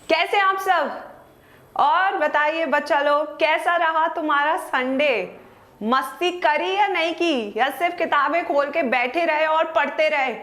कैसे आप सब? और बताइए बच्चा लोग, कैसा रहा तुम्हारा संडे? मस्ती करी या नहीं की, या सिर्फ किताबें खोल के बैठे रहे और पढ़ते रहे?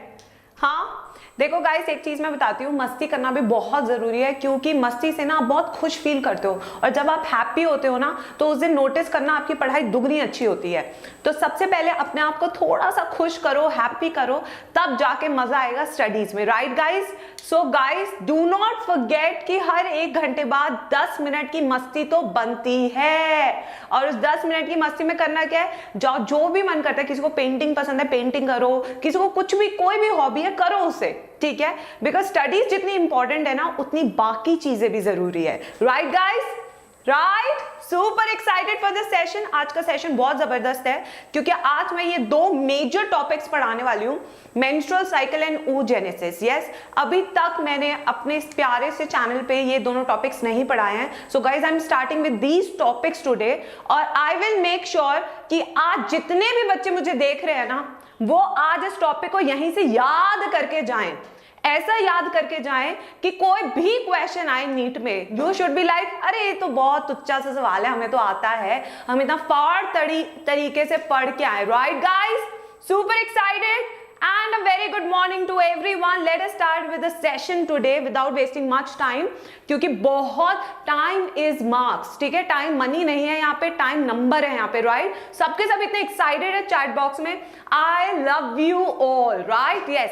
हाँ, देखो गाइस, एक चीज मैं बताती हूँ, मस्ती करना भी बहुत जरूरी है, क्योंकि मस्ती से ना आप बहुत खुश फील करते हो, और जब आप हैप्पी होते हो ना तो उस दिन नोटिस करना आपकी पढ़ाई दुगनी अच्छी होती है। तो सबसे पहले अपने आप को थोड़ा सा खुश करो, हैप्पी करो, तब जाके मजा आएगा स्टडीज में, right guys? So guys, do not forget कि हर 1 घंटे बाद 10 मिनट की मस्ती तो बनती है, और उस 10 मिनट की मस्ती में करना क्या है, जो भी मन करता है, किसी को पेंटिंग पसंद है पेंटिंग करो, किसी को कुछ भी, कोई भी हॉबी है करो उसे, ठीक है? बिकॉज स्टडीज जितनी इंपॉर्टेंट है ना, उतनी बाकी चीजें भी जरूरी है, right guys? Right, super excited for this session. आज का सेशन बहुत जबरदस्त है, क्योंकि आज मैं ये 2 मेजर टॉपिक्स पढ़ाने वाली हूँ, menstrual cycle and oogenesis। Yes, अभी तक मैंने अपने इस प्यारे से चैनल पे ये दोनों टॉपिक्स नहीं पढ़ाए हैं। सो guys, I am starting with these topics today, और आई विल मेक श्योर कि आज जितने भी बच्चे मुझे देख रहे हैं ना, वो आज इस टॉपिक को यहीं से याद करके जाएं, ऐसा याद करके जाएं कि कोई भी क्वेश्चन आए नीट में, यू शुड बी लाइक, अरे ये तो बहुत तुच्चा सा सवाल है, हमें तो आता है, हम इतना फाड़ तरीके से पढ़ के आए, right guys? Super excited and a very good morning to everyone. Let us start with the session today without wasting much time, क्योंकि बहुत टाइम इज मार्क्स, ठीक है? टाइम मनी नहीं है यहाँ पे, टाइम नंबर है यहाँ पे, राइट? सबके सब इतने एक्साइटेड है चैट बॉक्स में, I love you all, right? Yes,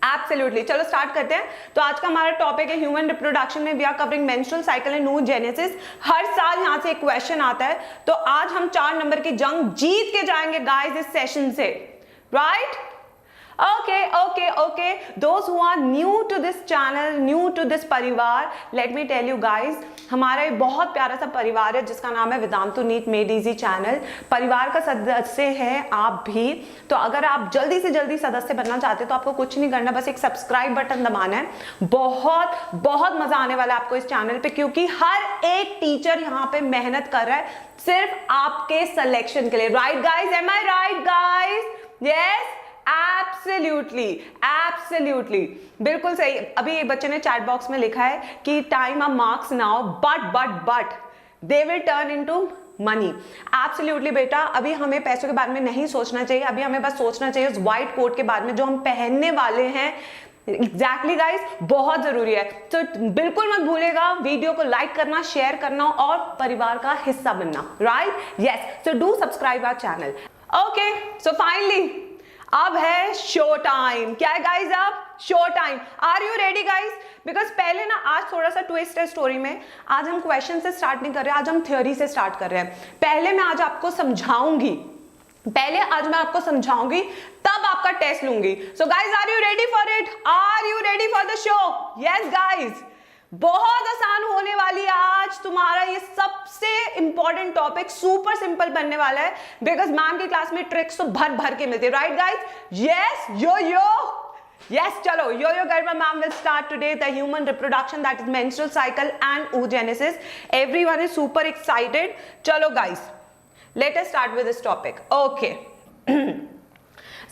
absolutely. चलो स्टार्ट करते हैं। तो आज का हमारा टॉपिक है ह्यूमन रिप्रोडक्शन में we are covering menstrual cycle and oogenesis। हर साल यहाँ से एक क्वेश्चन आता है, तो आज हम 4 नंबर की जंग जीत के जाएंगे गाइस इस सेशन से, right? Okay. Those who are new to this channel, new to this परिवार, let me tell you guys, हमारा एक बहुत प्यारा सा परिवार है जिसका नाम है Vedantu NEET made easy channel. परिवार का सदस्य हैं आप भी, तो अगर आप जल्दी से जल्दी सदस्य बनना चाहते हैं तो आपको कुछ नहीं करना, बस एक सब्सक्राइब बटन दबाना है। बहुत मजा आने वाला है आपको इस चैनल पे, क्योंकि हर एक टीचर यहाँ पे मेहनत कर रहा है सिर्फ आपके सिलेक्शन के लिए, राइट गाइज? एम आई राइट गाइज? यस, एब्सोल्युटली, बिल्कुल सही। अभी एक बच्चे ने चैट बॉक्स में लिखा है कि time are marks now, but they will turn into money. Absolutely बेटा, अभी हमें पैसों के बारे में नहीं सोचना चाहिए, अभी हमें बस सोचना चाहिए उस व्हाइट कोट के बारे में जो हम पहनने वाले हैं। एग्जैक्टली गाइस, बहुत जरूरी है। तो बिल्कुल मत भूलेगा वीडियो को लाइक करना, शेयर करना और परिवार का हिस्सा बनना, right? Yes, so do subscribe our channel. Okay, so finally अब है शो टाइम। क्या है गाइज? अब show time. Are you ready guys? Because पहले ना, आज थोड़ा सा ट्विस्ट है स्टोरी में, आज हम क्वेश्चन से स्टार्ट नहीं कर रहे, आज हम थ्योरी से स्टार्ट कर रहे हैं। पहले मैं आज आपको समझाऊंगी, तब आपका टेस्ट लूंगी। So guys, are you ready for it? Are you ready for the show? Yes guys, बहुत आसान होने वाली है आज तुम्हारा ये सबसे इंपॉर्टेंट टॉपिक, सुपर सिंपल बनने वाला है, बिकॉज मैम की क्लास में ट्रिक्स तो भर के मिलती है, right guys? Yes, yo yes, चलो yo Garima ma'am will start today the human reproduction, that is menstrual cycle and oogenesis। Everyone is super excited. चलो guys, let us start with this topic. Okay,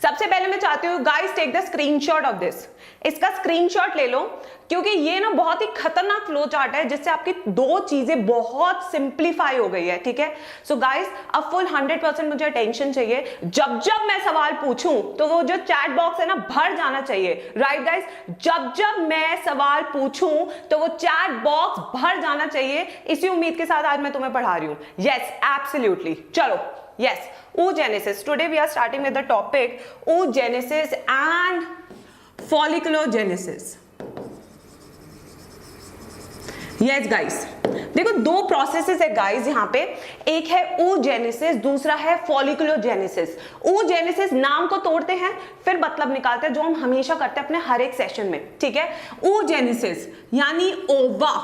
सबसे पहले मैं चाहती हूँ guys, take the screenshot of this. इसका screenshot ले लो, क्योंकि ये ना बहुत ही खतरनाक फ्लो चार्ट है जिससे आपकी 2 चीजें बहुत सिंप्लीफाई हो गई है, ठीक है? सो गाइस, अब फुल 100% मुझे अटेंशन चाहिए। जब मैं सवाल पूछूं तो वो जो चैट बॉक्स है ना, भर जाना चाहिए, राइट गाइस? जब मैं सवाल पूछूं तो वो चैट बॉक्स भर जाना चाहिए। इसी उम्मीद के साथ आज मैं तुम्हें पढ़ा रही हूं। Yes, absolutely. चलो, yes, oogenesis. Today we are starting with the topic oogenesis and folliculogenesis. Yes guys, देखो 2 प्रोसेसेस है गाइस यहाँ पे, एक है oogenesis, दूसरा है folliculogenesis। oogenesis नाम को तोड़ते हैं, फिर मतलब निकालते हैं, जो हम हमेशा करते हैं अपने हर एक सेशन में, ठीक है? oogenesis यानी ओवा,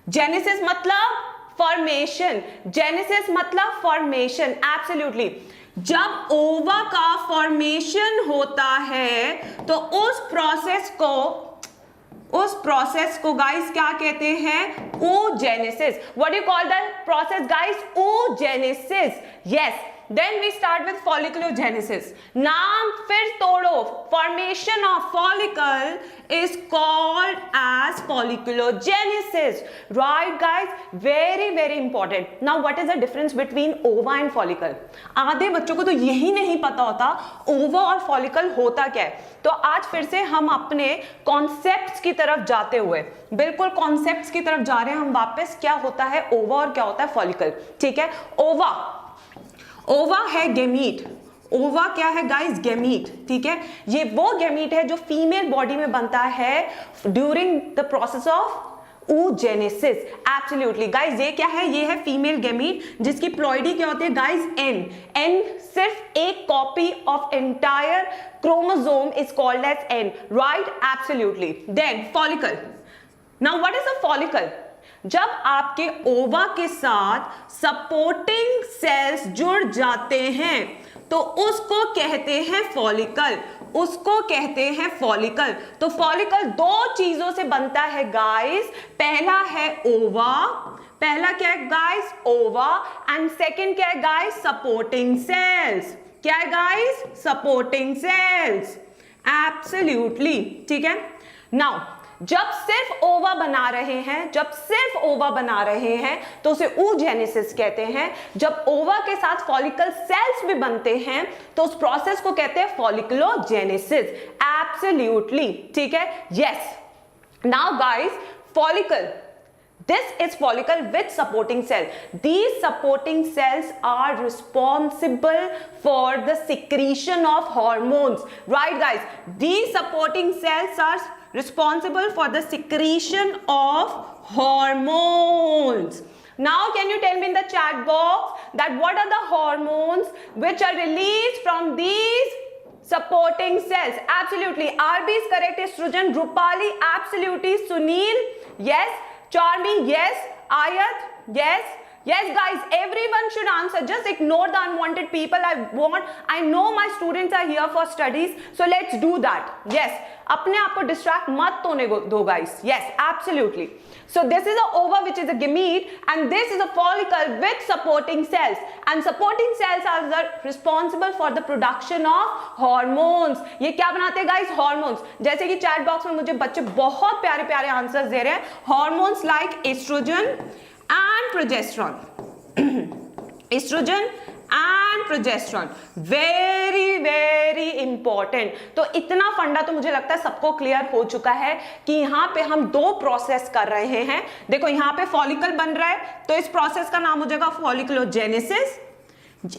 जेनेसिस मतलब फॉर्मेशन, जेनेसिस मतलब फॉर्मेशन, एब्सोल्युटली। जब ओवा का फॉर्मेशन होता है तो उस प्रोसेस को गाइस क्या कहते हैं? oogenesis। What you call the process guys? oogenesis। Yes, then we start with folliculogenesis. नाम फिर तोड़ो, formation of follicle is called as folliculogenesis, right guys? Very very important. Now what is the difference between ova and follicle? आधे बच्चों को तो यही नहीं पता होता ओवा और फॉलिकल होता क्या है। तो आज फिर से हम अपने कॉन्सेप्ट्स की तरफ जाते हुए, बिल्कुल कॉन्सेप्ट्स की तरफ जा रहे हैं हम वापस, क्या होता है ओवा और क्या होता है फॉलिकल। ठीक है, ओवा है गेमीट। ओवा क्या है गाइस? गेमीट। ठीक है, ये वो गेमीट है जो फीमेल बॉडी में बनता है during the process of oogenesis। Absolutely guys, ये क्या है? ये है फीमेल गेमीट जिसकी प्लॉइडी क्या होती है गाइस? एन सिर्फ एक copy of entire chromosome is called as n, right? Absolutely. Then follicle. Now what is a follicle? जब आपके ओवा के साथ सपोर्टिंग सेल्स जुड़ जाते हैं तो उसको कहते हैं फॉलिकल, उसको कहते हैं फॉलिकल। तो फॉलिकल दो चीजों से बनता है गाइस। पहला है ओवा, पहला क्या है गाइस? ओवा। एंड सेकंड क्या है गाइस? Supporting sales. क्या है गाइस? Supporting sales. एब्सोल्युटली। ठीक है, नाउ जब सिर्फ ओवा बना रहे हैं तो उसे oogenesis कहते हैं। जब ओवा के साथ फॉलिकल सेल्स भी बनते हैं तो उस प्रोसेस को कहते हैं फॉलिकुलोजेनेसिस। एब्सोल्युटली। ठीक है, yes. Now guys, follicle, this is follicle with supporting cell. These supporting cells are responsible for the secretion of hormones, right guys? These supporting cells are responsible for the secretion of hormones. Now can you tell me in the chat box that what are the hormones which are released from these supporting cells? Absolutely, RB is correct. Estrogen. Rupali, absolutely. Sunil, yes. Charmi, yes. Ayat, yes. Yes guys, everyone should answer. Just ignore the unwanted people. I know my students are here for studies, so let's do that. Yes, अपने आप को distract मत होने दो guys. Yes, absolutely. So this is a ova which is a gamete and this is a follicle with supporting cells, and supporting cells are responsible for the production of hormones. ये क्या बनाते हैं guys? Hormones. जैसे कि chat box में मुझे बच्चे बहुत प्यारे प्यारे आंसर्स दे रहे हैं। Hormones like estrogen and progesterone. Estrogen and progesterone, very very important। तो इतना फंडा तो मुझे लगता है सबको क्लियर हो चुका है कि यहाँ पे हम दो प्रोसेस कर रहे हैं। देखो यहाँ पे फॉलिकल बन रहा है तो इस प्रोसेस का नाम हो जाएगा फॉलिकुलोजेनेसिस।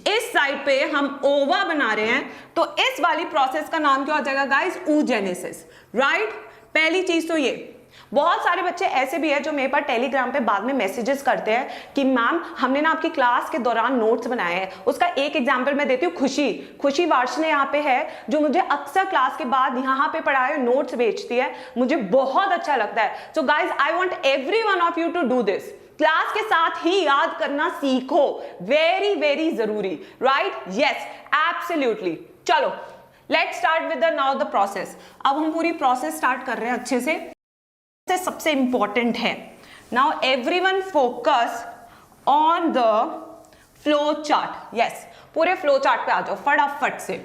इस साइड पे हम ओवा बना रहे हैं तो इस वाली प्रोसेस का नाम क्या हो जाएगा गाइस? oogenesis, right? पहली चीज तो ये। बहुत सारे बच्चे ऐसे भी है जो मेरे पास टेलीग्राम पे बाद में मैसेजेस करते हैं कि मैम हमने ना आपकी क्लास के दौरान नोट्स बनाए हैं। उसका एक एग्जांपल मैं देती हूँ। खुशी वार्षने यहाँ पे है जो मुझे अक्सर क्लास के बाद यहाँ पे पढ़ाए नोट्स भेजती है, मुझे बहुत अच्छा लगता है। So guys, I want every one of you to do this. Class के साथ ही याद करना सीखो, वेरी वेरी जरूरी, राइट? Yes, absolutely. चलो let's start with now the process. अब हम पूरी प्रोसेस स्टार्ट कर रहे हैं अच्छे से। सबसे इंपॉर्टेंट है, now everyone focus on the flow chart. Yes, पूरे फ्लो चार्ट पे आ जाओ फटाफट से।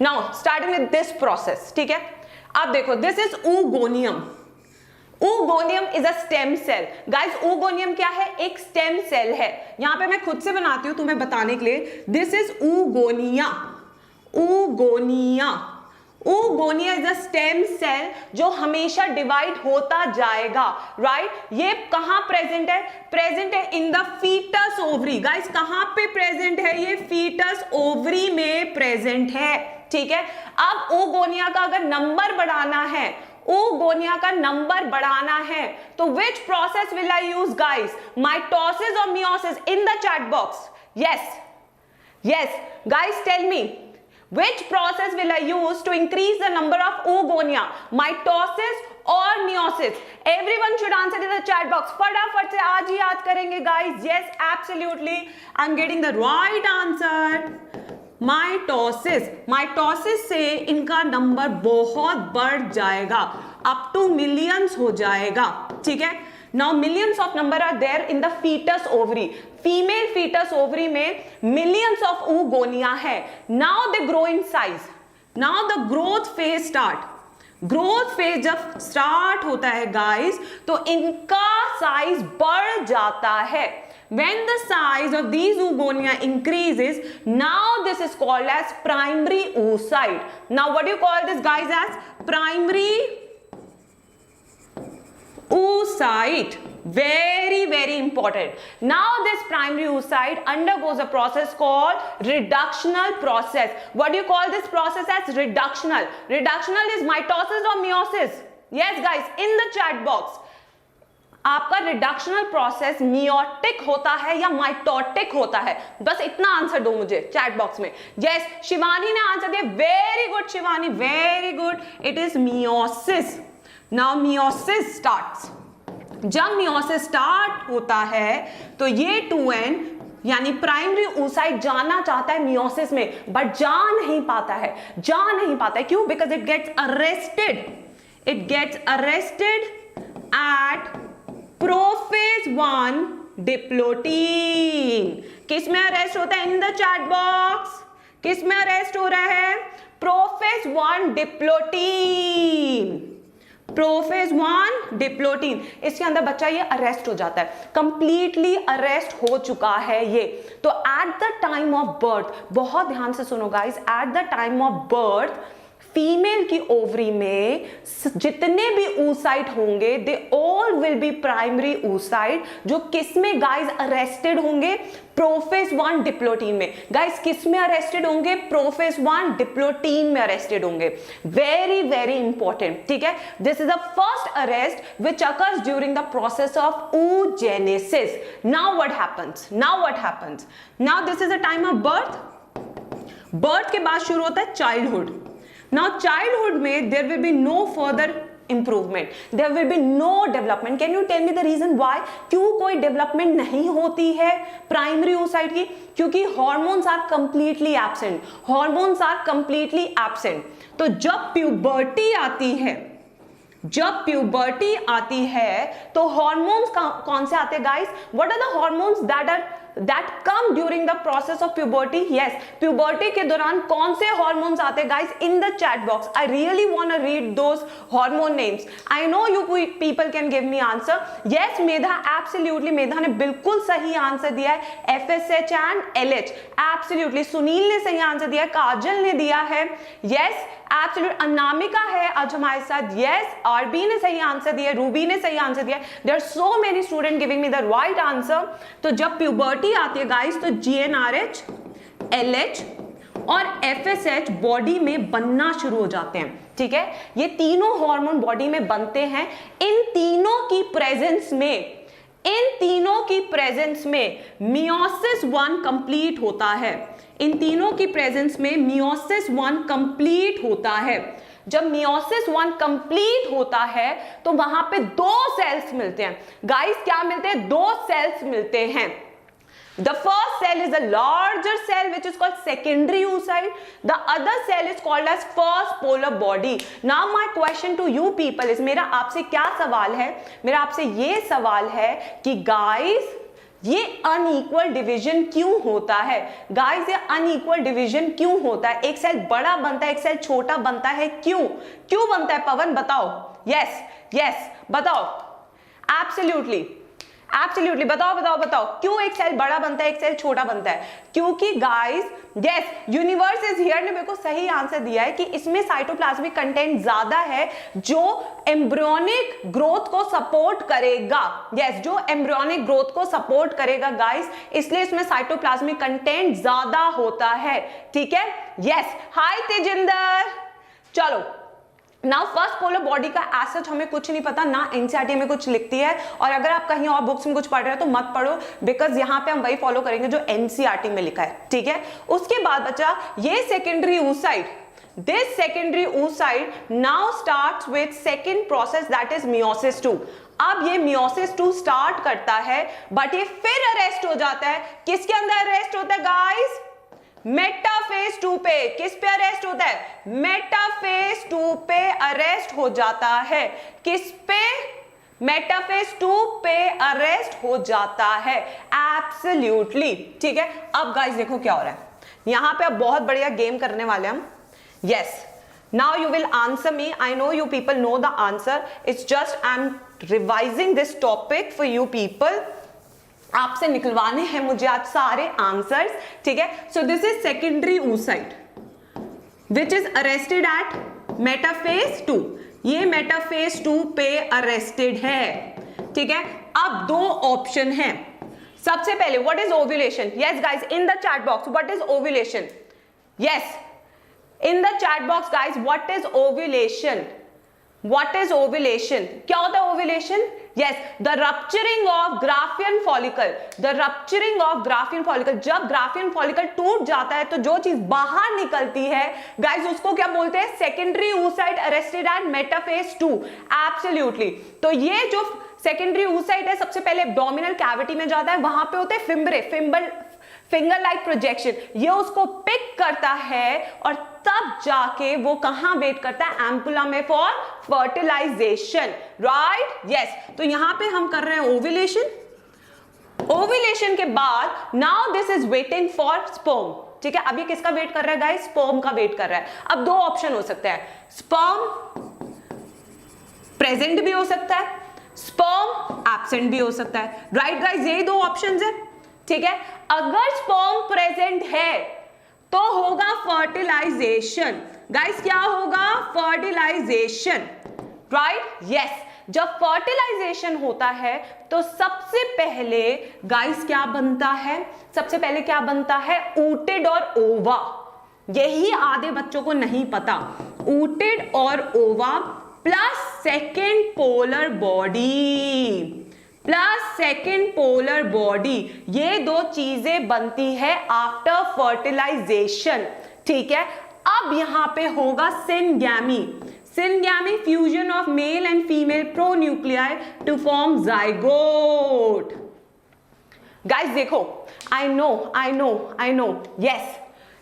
Now starting with this process. ठीक है, अब देखो, this is oogonia। oogonia is a stem cell. Guys, oogonia क्या है? एक स्टेम सेल है। यहां पे मैं खुद से बनाती हूं तुम्हें बताने के लिए। This is oogonia। oogonia is a stem cell जो हमेशा डिवाइड होता जाएगा, राइट? ये कहां प्रेजेंट है? प्रेजेंट है in the foetus ovary. Guys, कहां पे प्रेजेंट है? ये फीटस ओवरी में प्रेजेंट है। ठीक है, अब oogonia का अगर नंबर बढ़ाना है, oogonia का नंबर बढ़ाना है तो which process will I use guys? Mitosis और meiosis? In the chat box. yes guys, tell me which process will I use to increase the number of oogonia? Mitosis or meiosis? Everyone should answer in the chat box. फटाफट से आज ही याद करेंगे guys. Yes, absolutely, I'm getting the right answer. Mitosis से इनका number बहुत बढ़ जाएगा, अप टू मिलियंस हो जाएगा। ठीक है, now millions of number are there in the foetus ovary, female foetus ovary में मिलियंस ऑफ oogonia है. Now they grow in size. Now the growth phase start. Growth phase जब start होता है guys, तो इनका साइज बढ़ जाता है. When the size of these oogonia increases, now this is called as primary oocyte. Now what do you call this guys as? Primary oocyte. Very important. Now this primary oocyte undergoes a process called reductional process. What do you call this process as? Reductional. Reductional is mitosis or meiosis? Yes guys, in the chat box. आपका reductional process meiotic होता है या mitotic होता है? बस इतना answer दो मुझे चैट बॉक्स में. यस, शिवानी ने आंसर दिया. Very good Shivani, very good. It is meiosis. Now meiosis starts. जब मियोसिस स्टार्ट होता है तो ये 2n यानी प्राइमरी oocyte जाना चाहता है मियोसिस में, बट जा नहीं पाता है. जा नहीं पाता है क्यों? Because it gets arrested. It gets arrested at prophase 1 diplotene. किस में अरेस्ट होता है? In the chat box. किस में अरेस्ट हो रहा है? Prophase 1 diplotene. प्रोफेज 1 डिप्लोटीन, इसके अंदर बच्चा ये अरेस्ट हो जाता है. कंप्लीटली अरेस्ट हो चुका है ये. तो eight the time of birth, बहुत ध्यान से सुनो guys, eight the time of birth female की ओवरी में जितने भी oocyte होंगे they all will be primary oocyte, जो किस में गाइस अरेस्टेड होंगे? प्रोफेज 1 डिप्लोटीन में. गाइस किस में अरेस्टेड होंगे? प्रोफेज 1 डिप्लोटीन में अरेस्टेड होंगे. Very important. ठीक है, this is the first arrest which occurs during the process of oogenesis. Now what happens? Now this is the time of birth. Birth के बाद शुरू होता है चाइल्डहुड. Now childhood में there will be no further improvement, there will be no development. Can you tell me the reason why? क्यों कोई development नहीं होती है प्राइमरी oocyte की? क्योंकि hormones are completely absent. Hormones are completely absent. तो जब puberty आती है तो हॉर्मोन्स कौन से आते हैं guys? What are the hormones that come during the process of puberty? Yes, puberty के दौरान कौन से hormones आते हैं guys? In the chat box. I really want to read those hormone names. I know you people can give me answer. Yes, Medha, absolutely, मेधा ने बिल्कुल सही answer दिया है. FSH and LH. Absolutely. Sunil ने सही आंसर दिया है. काजल ने दिया है. Yes, absolutely. अनामिका है आज हमारे साथ. Yes, RB ने सही आंसर दिया है. रूबी ने सही आंसर दिया है. There are so many students giving me the right answer. तो जब puberty आती है गाइस तो GnRH, LH और FSH बॉडी में बनना शुरू हो जाते हैं. ठीक है, ये तीनों हार्मोन बॉडी में बनते हैं. इन तीनों की प्रेजेंस में मियोसिस 1 कंप्लीट होता है. इन तीनों की प्रेजेंस में मियोसिस 1 कंप्लीट होता है. जब मियोसिस 1 कंप्लीट होता है तो वहां पे 2 सेल्स मिलते हैं. गाइस क्या मिलते हैं? 2 सेल्स मिलते हैं. The first cell is a larger cell which is called secondary oocyte. The other cell is called as first polar body. Now my question to you people is, मेरा आपसे क्या सवाल है? मेरा आपसे ये सवाल है कि गाइस ये अनइक्वल डिवीजन क्यों होता है? गाइस ये अनइक्वल डिवीजन क्यों होता है? एक सेल बड़ा बनता है, एक सेल छोटा बनता है. क्यों बनता है? पवन बताओ. यस बताओ. एब्सोल्युटली बताओ क्यों एक सेल बड़ा बनता है, एक सेल छोटा बनता है? क्योंकि guys yes, universe is here ने मेरे को सही आंसर दिया है कि इसमें साइटोप्लाज्मिक कंटेंट ज्यादा है जो एम्ब्रियोनिक ग्रोथ को सपोर्ट करेगा. यस, जो एम्ब्रियोनिक ग्रोथ को सपोर्ट करेगा गाइस, इसलिए इसमें साइटोप्लाज्मिक कंटेंट ज्यादा होता है. ठीक है. यस, हाय तेजिंदर. चलो नाउ फर्स्ट पोलर बॉडी का एज हमें कुछ नहीं पता, ना एनसीईआरटी में कुछ लिखती है, और अगर आप कहीं और बुक्स में कुछ पढ़ रहे हो तो मत पढ़ो, बिकॉज यहाँ पे हम वही फॉलो करेंगे जो एनसीईआरटी में लिखा है. ठीक है. उसके बाद बच्चा ये secondary oocyte, this secondary oocyte now starts with second process that is meiosis 2. अब ये मियोसिस 2 स्टार्ट करता है बट ये फिर अरेस्ट हो जाता है. किसके अंदर अरेस्ट होता है गाइस? मेटाफेज 2 पे. किस पे अरेस्ट होता है? मेटाफेज 2 पे अरेस्ट हो जाता है. किस पे? मेटाफेज 2 पे अरेस्ट हो जाता है। एब्सोल्युटली, ठीक है। अब गाइस देखो क्या हो रहा है यहां पे, अब बहुत बढ़िया गेम करने वाले हम। Yes, now you will answer me. I know you people know the answer. It's just I'm revising this topic for you people. आपसे निकलवाने हैं मुझे आज सारे आंसर्स, ठीक है। So this is secondary oocyte which is arrested at metaphase 2। ये metaphase 2 पे अरेस्टेड है, ठीक है। अब दो ऑप्शन है। सबसे पहले what is ovulation? Yes guys, in the chat box what is ovulation? Yes, in the chat box guys, what is ovulation? What is ovulation? क्या होता है ovulation? Yes, the rupturing of Graafian follicle. The rupturing of Graafian follicle. जब Graafian follicle टूट जाता है तो जो चीज बाहर निकलती है guys उसको क्या बोलते हैं? Secondary oocyte arrested at metaphase 2. Absolutely. तो ये जो secondary oocyte है सबसे पहले abdominal cavity में जाता है, वहां पे होते हैं फिम्बरे, फिंगर लाइक प्रोजेक्शन, ये उसको पिक करता है और तब जाके वो कहां वेट करता है? एम्पुला में फॉर फर्टिलाइजेशन, राइट? यस, तो यहां पे हम कर रहे हैं ओव्यूलेशन। ओव्यूलेशन के बाद now this is waiting for sperm, ठीक है। अभी किसका वेट कर रहा है गाइस? स्पर्म का वेट कर रहा है। अब दो ऑप्शन हो सकते हैं, स्पर्म प्रेजेंट भी हो सकता है, स्पर्म एब्सेंट भी हो सकता है, राइट गाइस? यही दो ऑप्शंस है, ठीक है। अगर स्पर्म प्रेजेंट है तो होगा फर्टिलाइजेशन। गाइस क्या होगा? Fertilisation, right? यस, जब फर्टिलाइजेशन होता है तो सबसे पहले गाइस क्या बनता है? सबसे पहले क्या बनता है? ऊटेड और ओवा। यही आधे बच्चों को नहीं पता। ऊटेड और ओवा plus second polar body, plus second polar body, ये दो चीजें बनती है आफ्टर फर्टिलाइजेशन, ठीक है। अब यहां पे होगा syngamy. Syngamy fusion of male and female pronuclei to form zygote. Guys देखो, आई नो, यस,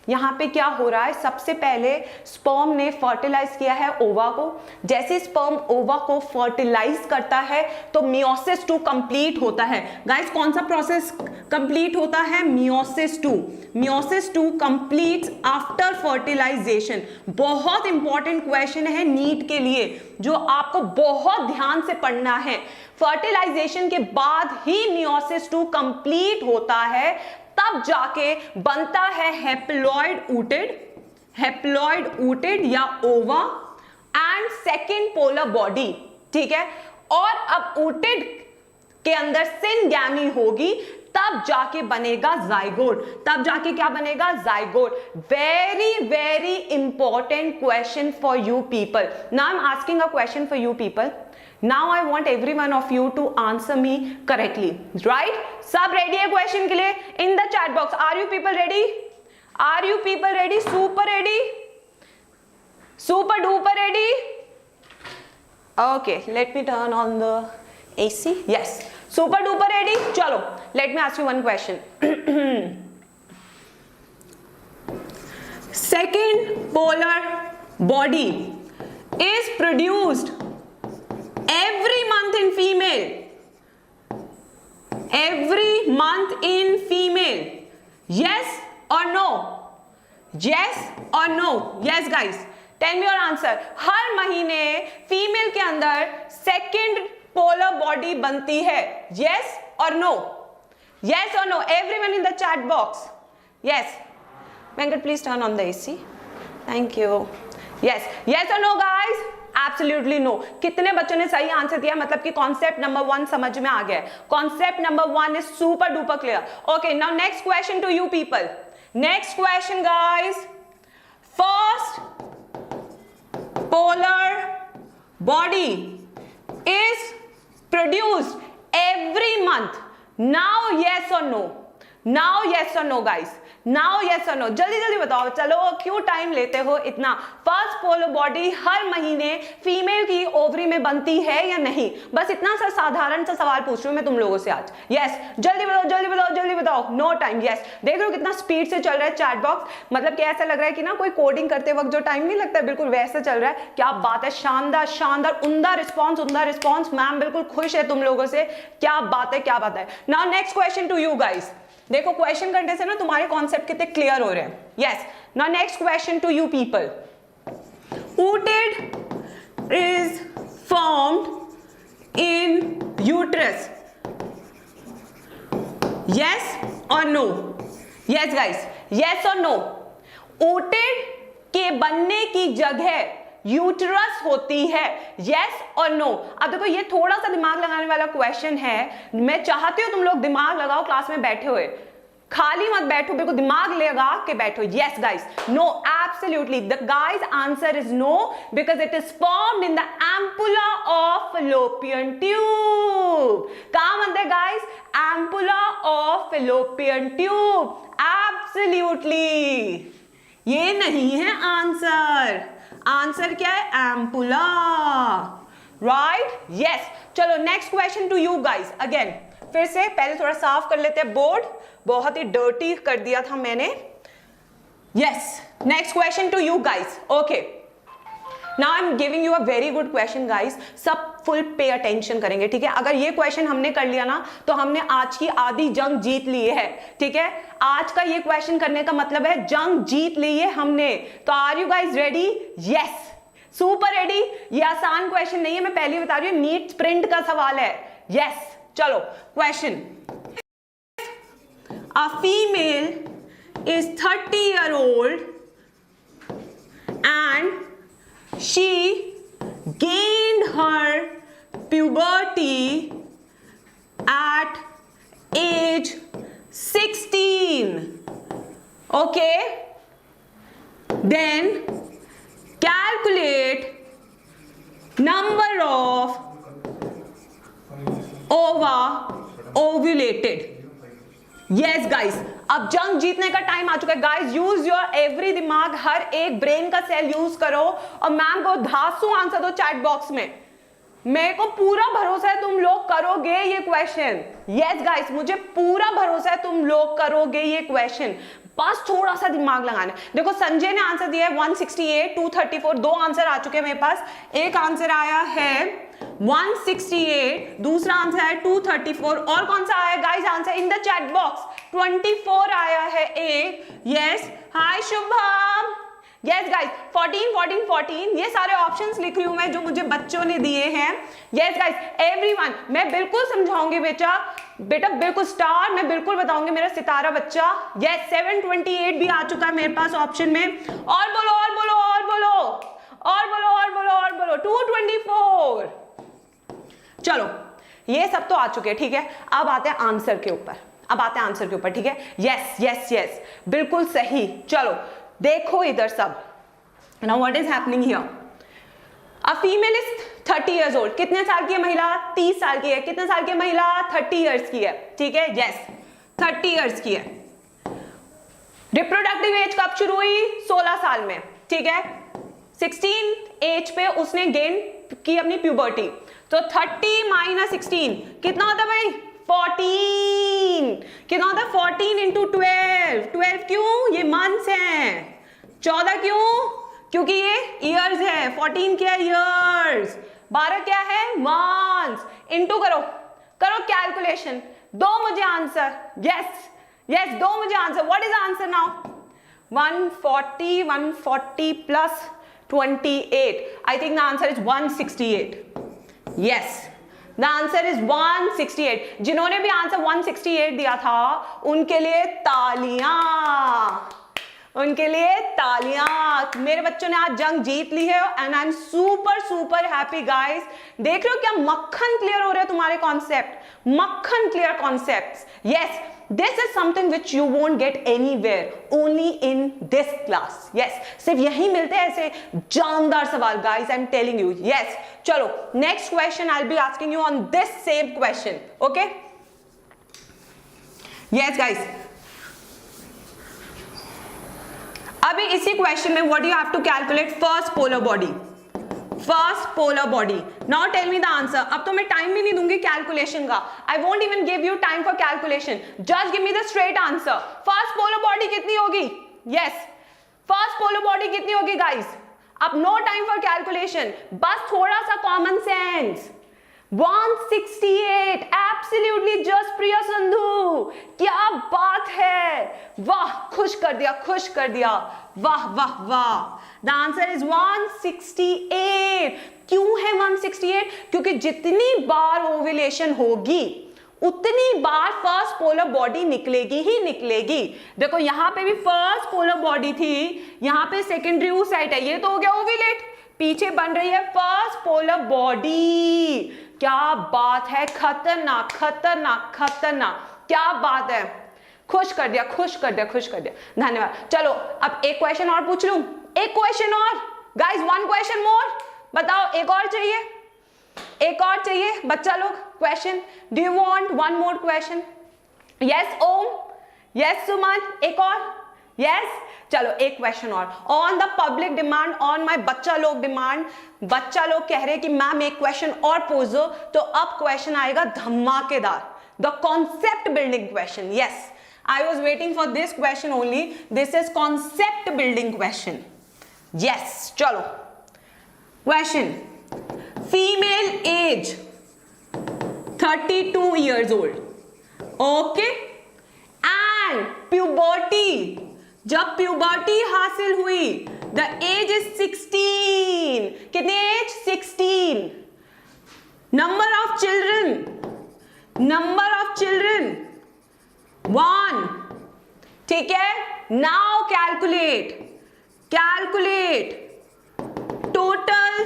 यहां पे क्या हो रहा है? सबसे पहले स्पर्म ने फर्टिलाइज किया है ओवा को। जैसे स्पर्म ओवा को फर्टिलाइज करता है तो मियोसिस 2 कंप्लीट होता है। गाइस कौन सा प्रोसेस कंप्लीट होता है? Meiosis 2। Meiosis 2 completes after fertilisation. बहुत इंपॉर्टेंट क्वेश्चन है नीट के लिए जो आपको बहुत ध्यान से पढ़ना है। फर्टिलाइजेशन के बाद ही मियोसिस 2 कंप्लीट होता है, तब जाके बनता है हैप्लॉइड ऊटेड या ओवा एंड सेकेंड पोलर बॉडी, ठीक है। और अब ऊटेड के अंदर सिनगैमी होगी, तब जाके बनेगा जाइगोट। तब जाके क्या बनेगा? Zygote. Very very important question for you people. Now I am asking a question for you people. Now I want every one of you to answer me correctly, right? सब ready है question के लिए? In the chat box, are you people ready? Are you people ready? Super ready? Super duper ready? Okay, let me turn on the AC. Yes, super duper ready? चलो, let me ask you one question. Second polar body is produced every month in female. Every month in female. Yes or no? Yes or no? Yes guys, tell me your answer. हर महीने female के अंदर second polar body बनती है। Yes or no? Yes or no? Everyone in the chat box. Yes. Venkat, please turn on the AC. Thank you. Yes. Yes or no guys? Absolutely no. कितने बच्चों ने सही answer दिया? मतलब कि concept number 1 समझ में आ गया है। Concept number 1 is super duper clear. Okay, now next question to you people. Next question guys, first polar body is produced every month. Now yes और नो? नाउ यस और नो गाइस, नाउ यस और no, जल्दी जल्दी बताओ। चलो क्यों time लेते हो इतना? फर्स्ट पोलो बॉडी हर महीने फीमेल की ओवरी में बनती है या नहीं? बस इतना सा साधारण सा सवाल पूछ रही हूं मैं तुम लोगों से आज। यस, जल्दी बताओ जल्दी बताओ जल्दी बताओ, नो टाइम। यस, देख रहे हो कितना स्पीड से चल रहा है चैट बॉक्स, मतलब कि ऐसा लग रहा है कि ना कोई कोडिंग करते वक्त जो टाइम नहीं लगता, बिल्कुल वैसे चल रहा है। क्या बात है, शानदार शानदार, उम्दा रिस्पॉन्स, उम्दा रिस्पॉन्स। मैम बिल्कुल खुश है तुम लोगों से, क्या बात है क्या बात है। Now next question to you guys. देखो क्वेश्चन करने से ना तुम्हारे कॉन्सेप्ट कितने क्लियर हो रहे हैं। Yes, now next question to you people. ooted is formed in uterus, yes or no? yes guys, yes or no? ooted के बनने की जगह यूटरस होती है, यस और नो? अब देखो ये थोड़ा सा दिमाग लगाने वाला क्वेश्चन है, मैं चाहती हूं तुम लोग दिमाग लगाओ क्लास में बैठे हुए, खाली मत बैठो, बिल्कुल दिमाग लगा के बैठो। Yes guys, no, absolutely the guys answer is no, because it is formed in the ampulla of fallopian tube. कहां बनते हैं guys? Ampulla of fallopian tube, absolutely. ये नहीं है आंसर, आंसर क्या है? Ampulla, right? यस। चलो next question to you guys. Again फिर से पहले थोड़ा साफ कर लेते हैं बोर्ड, बहुत ही डर्टी कर दिया था मैंने। Yes, next question to you guys. Okay, now I am giving you a very good question guys, सब फुल पे अटेंशन करेंगे, ठीक है? अगर ये क्वेश्चन हमने कर लिया ना तो हमने आज की आधी जंग जीत ली है, ठीक है? आज का ये क्वेश्चन करने का मतलब है जंग जीत ली है हमने। तो are you guys ready? Yes, super ready. ये आसान क्वेश्चन नहीं है, मैं पहले बता रही हूँ, नीट प्रिंट का सवाल है। यस, चलो question. A female is 30-year-old and she gained her puberty at age 16. Okay? Then calculate number of ova ovulated. Yes guys, अब जंग जीतने का टाइम आ चुका है गाइस। यूज योर एवरी दिमाग, हर एक ब्रेन का सेल यूज करो और मैम को धांसू आंसर दो चैट बॉक्स में। मेरे को पूरा भरोसा है तुम लोग करोगे ये क्वेश्चन। यस गाइस, मुझे पूरा भरोसा है तुम लोग करोगे ये क्वेश्चन, बस थोड़ा सा दिमाग लगाना। देखो संजय ने आंसर दिया है 168, 234, दो आंसर आ चुके हैं मेरे पास। एक आंसर आया है 168, दूसरा आंसर है 234, और कौन सा आया guys answer in the chat box? 24 आया है एक। Yes, hi Shubham. Yes guys, 14 14 14, ये सारे ऑप्शंस लिख रही हूं मैं जो मुझे बच्चों ने दिए हैं। यस गाइस, एवरीवन, मैं बिल्कुल समझाऊंगी बेटा बिल्कुल स्टार, मैं बिल्कुल बताऊंगी मेरा सितारा बच्चा। यस, 728 भी आ चुका है मेरे पास ऑप्शन में। और बोलो और बोलो और बोलो और बोलो और बोलो और बोलो, 224। चलो ये सब तो आ चुके हैं, ठीक है? अब आते हैं आंसर के ऊपर, अब आते हैं आंसर के ऊपर, ठीक है? यस यस यस, बिल्कुल सही। चलो देखो इधर सब। Now what is happening here? A female is 30 years old। कितने साल की है महिला? 30 साल की है। कितने साल की महिला? 30 years की है, ठीक है? यस, 30 years की है। रिप्रोडक्टिव एज कब शुरू हुई? 16 साल में, ठीक है? 16 एज पे उसने गेन की अपनी प्यूबर्टी, तो 30 माइनस 16 कितना होता है भाई? 14। कितना होता है? 14 इंटू 12। 12 क्यों? ये मंथ्स हैं। 14 क्यों? क्योंकि ये ईयर्स है। 14 क्या है? ईयर्स। 12 क्या है? मंथ्स। इंटू करो, करो कैलकुलेशन, दो मुझे आंसर। यस यस, दो मुझे answer. What is answer now? 140 140 plus 28, I think the answer is 168. Yes, the answer is 168. जिन्होंने भी आंसर 168 दिया था उनके लिए तालियां, उनके लिए तालियां। मेरे बच्चों ने आज जंग जीत ली है and I am super super happy guys. देख रहे हो क्या मक्खन क्लियर हो रहे हैं तुम्हारे कॉन्सेप्ट, मक्खन clear concepts. Yes, this is something which you won't get anywhere, only in this class. Yes, सिर्फ यही मिलते हैं ऐसे जानदार सवाल guys, I'm telling you. Yes, चलो next question I'll be asking you on this same question. Okay? Yes guys, अभी इसी क्वेश्चन में what you have to calculate first polar body, first polar body. Now tell me the answer. अब तो मैं time भी नहीं दूंगी calculation का, I won't even give you time for calculation, just give me the straight answer. First polar body कितनी होगी? Yes, first polar body कितनी होगी गाइस? अब नो टाइम फॉर कैलकुलेशन, बस थोड़ा सा कॉमन सेंस। 168, एब्सोल्युटली जस्ट प्रिया संधू, क्या बात है, वाह, खुश कर दिया, खुश कर दिया, वाह वाह वाह। The answer is 168। क्यों है 168? क्योंकि जितनी बार ओव्यूलेशन होगी उतनी बार फर्स्ट पोलर बॉडी निकलेगी ही निकलेगी। देखो यहां पे भी फर्स्ट पोलर बॉडी थी, यहां पे सेकेंडरी oocyte है, ये तो हो गया ओव्यूलेट, पीछे बन रही है फर्स्ट पोलर बॉडी। क्या बात है, खतरनाक खतरनाक खतरनाक, क्या बात है, खुश कर दिया, खुश कर दिया, खुश कर दिया, धन्यवाद। चलो अब एक क्वेश्चन और पूछ लूं, एक क्वेश्चन और गाइस, वन क्वेश्चन मोर, बताओ एक और चाहिए, एक और चाहिए बच्चा लोग question, do you want one more question? Yes Om, yes Suman, एक और, यस चलो एक क्वेश्चन और। On the public demand, on my बच्चा लोग डिमांड, बच्चा लोग कह रहे कि मैम एक क्वेश्चन और पूछ दो, तो अब क्वेश्चन आएगा धमाकेदार, the concept building question. Yes, I was waiting for this question only, this is concept building question. Yes चलो question, female age 32 years old, okay, and puberty, जब प्यूबर्टी हासिल हुई, द एज इज 16, कितनी age? 16। Number of children, number of children 1, ठीक है। Now calculate, calculate total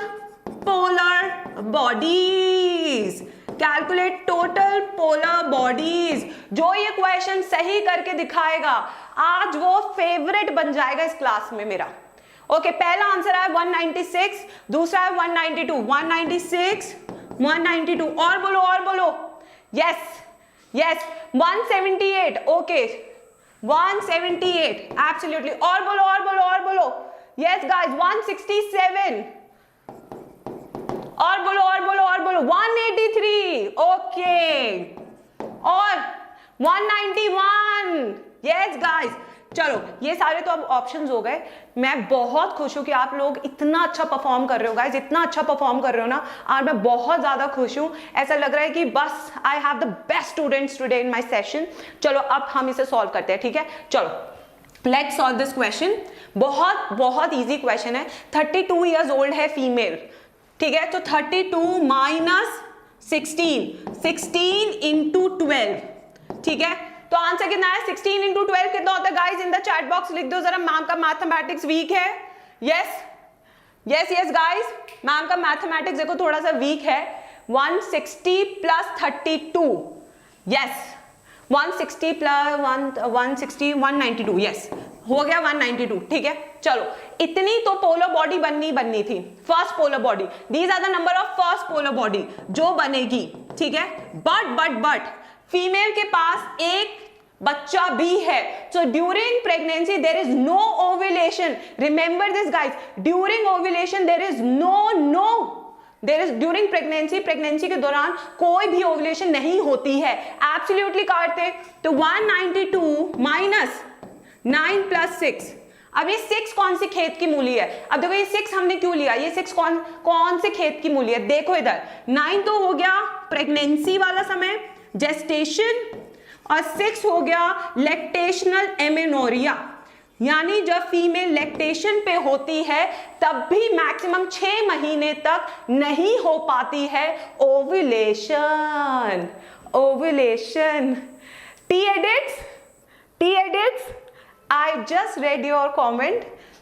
polar bodies, calculate total polar bodies. जो ये question सही करके दिखाएगा आज वो फेवरेट बन जाएगा इस क्लास में मेरा। ओके, पहला आंसर है 196, दूसरा है 192, 196, 192, और बोलो और बोलो, यस यस 178, ओके 178, एब्सोल्युटली, और बोलो और बोलो और बोलो, यस गाइस 167, और बोलो और बोलो और बोलो 183, ओके, और 191, यस गाइस। चलो ये सारे तो अब ऑप्शंस हो गए। मैं बहुत खुश हूं कि आप लोग इतना अच्छा परफॉर्म कर रहे हो गाइस, इतना अच्छा परफॉर्म कर रहे हो ना, और मैं बहुत ज्यादा खुश हूं। ऐसा लग रहा है कि बस I have the best students today in my session. चलो अब हम इसे सॉल्व करते हैं, ठीक है। चलो लेट्स सॉल्व दिस क्वेश्चन। बहुत बहुत इजी क्वेश्चन है। 32 ईयर्स ओल्ड है फीमेल, ठीक है, तो 32 माइनस 16 इंटू 12, ठीक है, तो आंसर कितना है? 16 इंटू 12 कितना होता है guys? In the chat box लिख दो जरा, मैम का मैथमेटिक्स वीक है। Yes yes yes guys, ma'am का मैथमेटिक्स देखो थोड़ा सा वीक है। 160 प्लस 32, यस 160 प्लस 160 192, यस हो गया 192, ठीक है। चलो इतनी तो पोलर बॉडी बननी थी, first polar body. These are the number of first polar body जो बनेगी, ठीक है। बट फीमेल के पास एक बच्चा भी है, so during pregnancy there is no ovulation. Remember this guys, during ovulation there is during pregnancy के दौरान कोई भी ओव्यूलेशन नहीं होती है, एब्सोल्युटली काटते। तो 192 माइनस 9 प्लस 6, अब ये 6 कौन सी खेत की मूली है? अब देखो ये 6 हमने क्यों लिया, ये 6 कौन से खेत की मूली है? देखो इधर 9 तो हो गया प्रेगनेंसी वाला समय, जेस्टेशन, और 6 हो गया लैक्टेशनल एमेनोरिया, यानी जब फीमेल लैक्टेशन पे होती है तब भी मैक्सिमम 6 महीने तक नहीं हो पाती है ovulation. T edits, I just read your comment.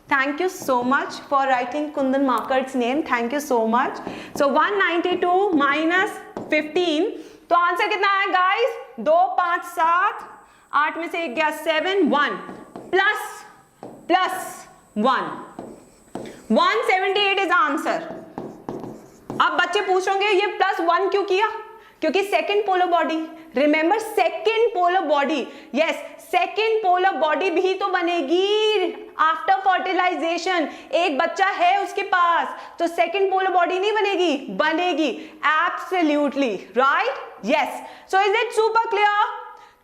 Thank you so much for writing Kundan Markard's name. Thank you so much. So 192 minus 15, तो आंसर कितना है गाइस? 2 5 7, 8 में से 1 गया 7, 1 प्लस 1, 178 इज आंसर। अब बच्चे पूछ रहे ये प्लस 1 क्यों किया? क्योंकि second polar body, remember second polar body, yes second polar body भी तो बनेगी आफ्टर फर्टिलाइजेशन। एक बच्चा है उसके पास तो सेकेंड पोलर बॉडी नहीं बनेगी? बनेगी, absolutely right, yes. So is it super clear?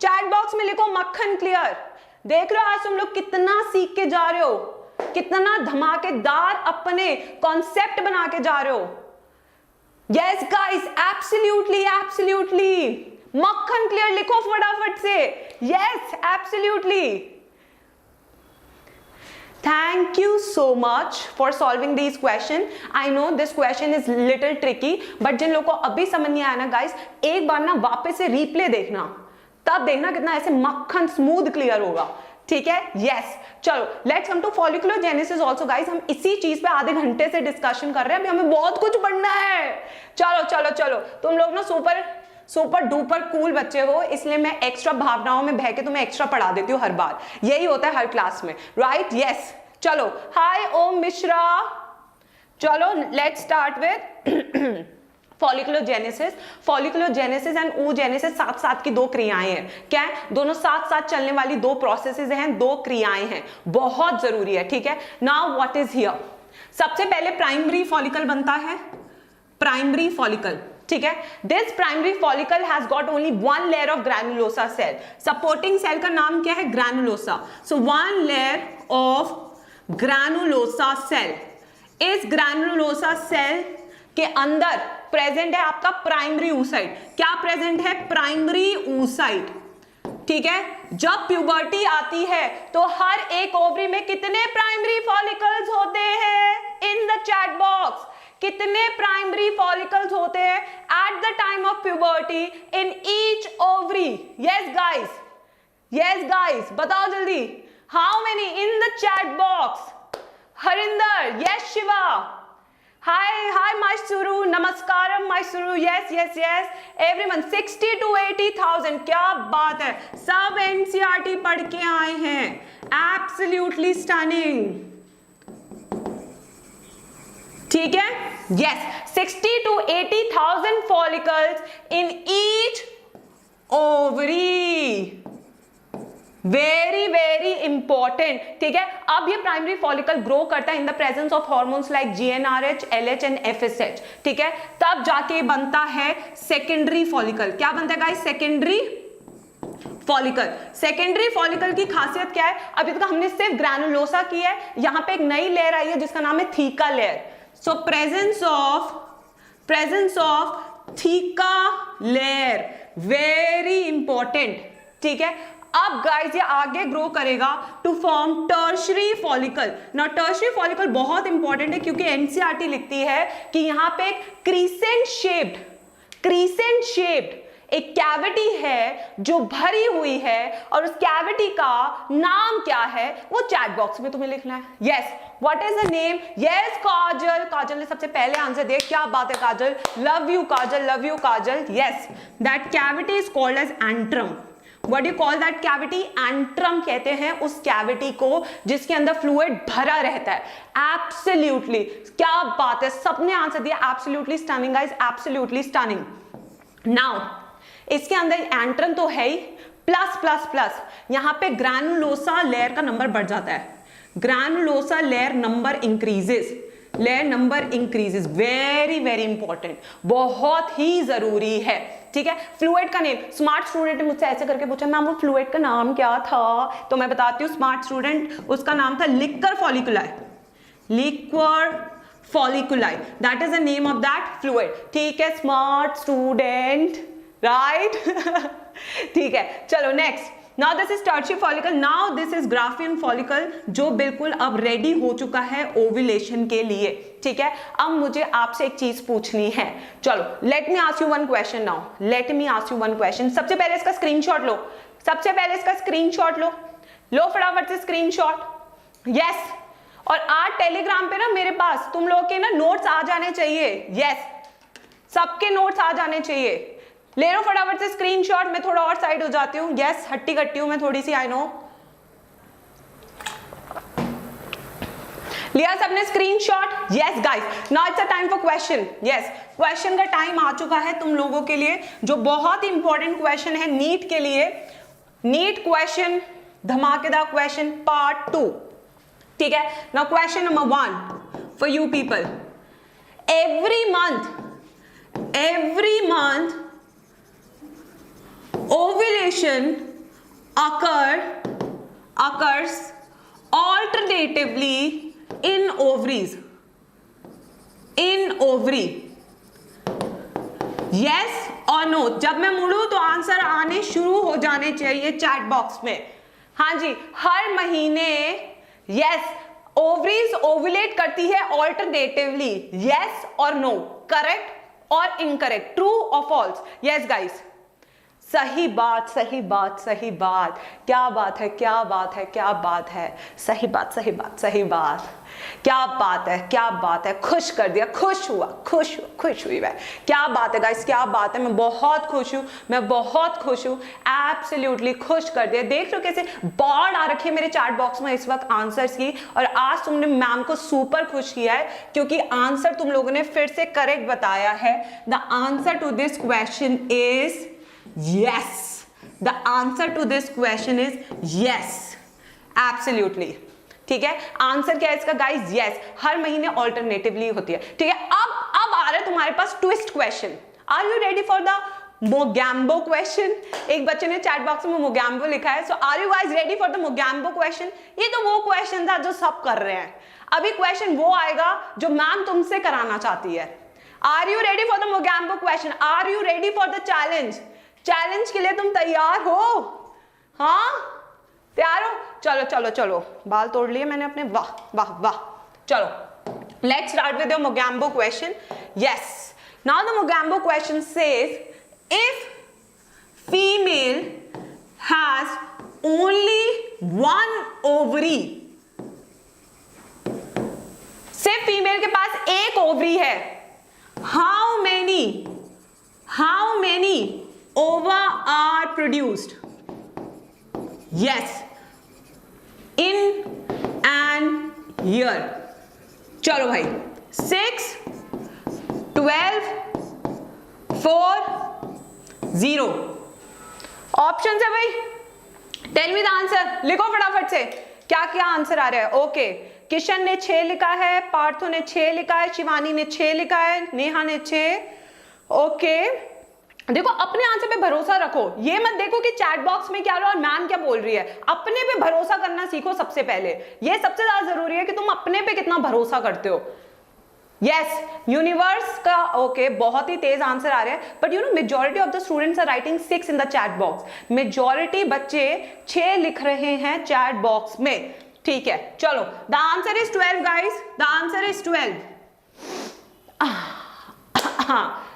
Chat box में लिखो मक्खन क्लियर। देख रहे हो आज तुम लोग कितना सीख के जा रहे हो, कितना धमाकेदार अपने कॉन्सेप्ट बना के जा रहे हो। यस गाइस, एब्सोल्युटली एब्सोल्युटली, मक्खन क्लियर लिखो फटाफट से। Yes absolutely, thank you so much for solving these question. I know this question is little tricky, but जिन लोगों को अभी समझ नहीं आया ना गाइस, एक बार ना वापस से रिप्ले देखना, तब देखना कितना ऐसे मक्खन स्मूथ क्लियर होगा, ठीक है? यस, चलो let's come to follicular genesis also guys. हम इसी चीज पे आधे घंटे से डिस्कशन कर रहे हैं, अभी हमें बहुत कुछ पढ़ना है। चलो चलो चलो, तुम लोग ना सुपर डुपर कूल बच्चे हो, इसलिए मैं एक्स्ट्रा भावनाओं में बह के तुम्हें एक्स्ट्रा पढ़ा देती हूँ हर बार, यही होता है हर क्लास में, राइट? यस, चलो हाय ओम मिश्रा। चलो let's start with follicular genesis. Follicular genesis and oogenesis साथ साथ की दो क्रियाएं हैं। क्या है? दोनों साथ साथ चलने वाली दो प्रोसेसेस हैं, दो क्रियाएं हैं, बहुत जरूरी है, ठीक है? Now what is here? सबसे पहले प्राइमरी फॉलिकल बनता है, प्राइमरी फॉलिकल, ठीक है? This primary follicle has got only one layer of granulosa cell. Supporting cell का नाम क्या है? Granulosa. So one layer of granulosa cell. इस ग्रैनुलोसा सेल के अंदर प्रेजेंट है आपका प्राइमरी oocyte। क्या प्रेजेंट है? प्राइमरी oocyte, ठीक है? जब प्यूबर्टी आती है तो हर एक ओवरी में कितने प्राइमरी फॉलिकल्स होते हैं? इन द चैट बॉक्स, कितने प्राइमरी फॉलिकल्स होते हैं at the time of puberty in each ovary? Yes guys, बताओ जल्दी, how many in the chat box? Harinder, yes Shiva, hi Mysuru, नमस्कारम माइसुरु, यस एवरीवन। 60 to 80,000, क्या बात है, सब एनसीईआरटी पढ़ के आए हैं, एब्सोल्युटली स्टनिंग, ठीक है? Yes, 60 to 80,000 follicles in each ovary, very very important, ठीक है? अब ये प्राइमरी फॉलिकल ग्रो करता है in the presence of hormones like GnRH, LH and FSH, ठीक है? तब जाके बनता है सेकेंडरी फॉलिकल। क्या बनता है guys? Secondary follicle. Secondary follicle की खासियत क्या है? अभी तक हमने सिर्फ ग्रैनुलोसा की है, यहां पे एक नई लेयर आई है जिसका नाम है theca layer. So presence of theca layer, very important, ठीक है? अब गाइस ये आगे ग्रो करेगा टू फॉर्म टर्शरी फॉलिकल। ना टर्शरी फॉलिकल बहुत इंपॉर्टेंट है क्योंकि एनसीईआरटी लिखती है कि यहां पे एक क्रीसेंट शेप्ड एक कैविटी है जो भरी हुई है, और उस कैविटी का नाम क्या है वो चैट बॉक्स में तुम्हें लिखना है। Yes, what is the name? Yes Kajal ने सबसे पहले आंसर दिया, क्या बात है Kajal, love you Kajal. Yes, that cavity is called as antrum. What do you call that cavity? Antrum कहते हैं उस कैविटी को जिसके अंदर फ्लूइड भरा रहता है। एब्सोल्युटली, क्या बात है, सबने आंसर दिया, absolutely stunning guys, absolutely stunning. Now इसके अंदर एंट्रम तो है ही, प्लस यहां पे ग्रैनुलोसा लेयर का नंबर बढ़ जाता है। Granulosa layer number increases, very very important, बहुत ही जरूरी है, ठीक है? फ्लूइड का नेम, स्मार्ट स्टूडेंट ने मुझसे ऐसे करके पूछा मैम वो फ्लूइड का नाम क्या था, तो मैं बताती हूँ स्मार्ट स्टूडेंट, उसका नाम था liquor folliculi, that is the name of that fluid, ठीक है? Smart student, right? ठीक है, चलो next. Now this is tertiary follicle, now this is Graafian follicle, जो बिल्कुल अब रेडी हो चुका है ओव्यूलेशन के लिए, ठीक है? अब मुझे आपसे एक चीज पूछनी है, चलो late me ask you one question now, सबसे पहले इसका स्क्रीनशॉट लो, फटाफट से स्क्रीनशॉट। यस, और आज टेलीग्राम पे ना मेरे पास तुम लोग के ना नोट्स आ जाने चाहिए। यस, सबके नोट्स आ जाने चाहिए, ले लो फटाफट से स्क्रीनशॉट। मैं थोड़ा और साइड हो जाती हूँ, यस हट्टी कट्टी हूं मैं थोड़ी सी, आई नो। लिया सबने screenshot? Yes guys, now it's a time for question. Yes, question का टाइम आ चुका है तुम लोगों के लिए, जो बहुत ही इंपॉर्टेंट क्वेश्चन है नीट के लिए। नीट क्वेश्चन, धमाकेदार क्वेश्चन पार्ट 2, ठीक है। Now question number 1 for you people. every month ovulation occurs alternatively in ovaries, in ovary, yes और नो। जब मैं मुड़ू तो आंसर आने शुरू हो जाने चाहिए चैट बॉक्स में। हाँ जी, हर महीने यस ओवरीज ओवुलेट करती है ऑल्टरनेटिवली, यस और नो, करेक्ट और इनकरेक्ट, ट्रू और फॉल्स। यस गाइस, सही बात सही बात सही बात, क्या बात है क्या बात है क्या बात है, सही बात सही बात सही बात, क्या बात है क्या बात है, खुश कर दिया, खुश हुआ खुश हुई मैं, क्या बात है गाइस क्या बात है, मैं बहुत खुश हूँ, मैं बहुत खुश हूँ, एब्सोल्युटली खुश कर दिया। देख रहे हो कैसे बाढ़ आ रखी है मेरे चैट बॉक्स में इस वक्त आंसर्स की, और आज तुमने मैम को सुपर खुश किया है क्योंकि आंसर तुम लोगों ने फिर से करेक्ट बताया है। The answer to this question is yes, the answer to this question is yes, absolutely, ठीक है। आंसर क्या है इसका गाइस? yes, हर महीने ऑल्टरनेटिवली होती है, ठीक है। अब आ रहा है तुम्हारे पास twist question. Are you ready for the Mogambo question? एक बच्चे ने चैट बॉक्स में मोगैम्बो लिखा है, so are you guys ready for the Mogambo question? ये तो वो क्वेश्चन था जो सब कर रहे हैं, अभी क्वेश्चन वो आएगा जो मैम तुमसे कराना चाहती है। Are you ready for the Mogambo question? Are you ready for the challenge? Challenge के लिए तुम तैयार हो? हाँ तैयार हो? चलो चलो चलो, बाल तोड़ लिए मैंने अपने, वाह वाह वाह। चलो let's start with the Mogambo question. Yes, now the Mogambo question says if female has only one ovary, सिर्फ फीमेल के पास एक ओवरी है, how many ova are produced? Yes, in an year. चलो भाई, 6, 12, 4, 0 ऑप्शन है भाई। टेल मी द आंसर, लिखो फटाफट से क्या क्या आंसर आ रहा है। ओके, किशन ने 6 लिखा है, पार्थो ने 6 लिखा है, शिवानी ने 6 लिखा है, नेहा ने 6। ओके देखो, अपने आंसर पे भरोसा रखो, ये मत देखो कि चैट बॉक्स में क्या रहा और मैम क्या बोल रही है। अपने पे भरोसा करना सीखो सबसे पहले, ये सबसे ज्यादा जरूरी है कि तुम अपने पे कितना भरोसा करते हो। यस, यूनिवर्स का ओके, बहुत ही तेज आंसर आ रहे हैं, but you know majority of the students are writing 6 in the chat box. Majority बच्चे 6 लिख रहे हैं चैट बॉक्स में, ठीक है। चलो, the answer is 12 guys, the answer is 12।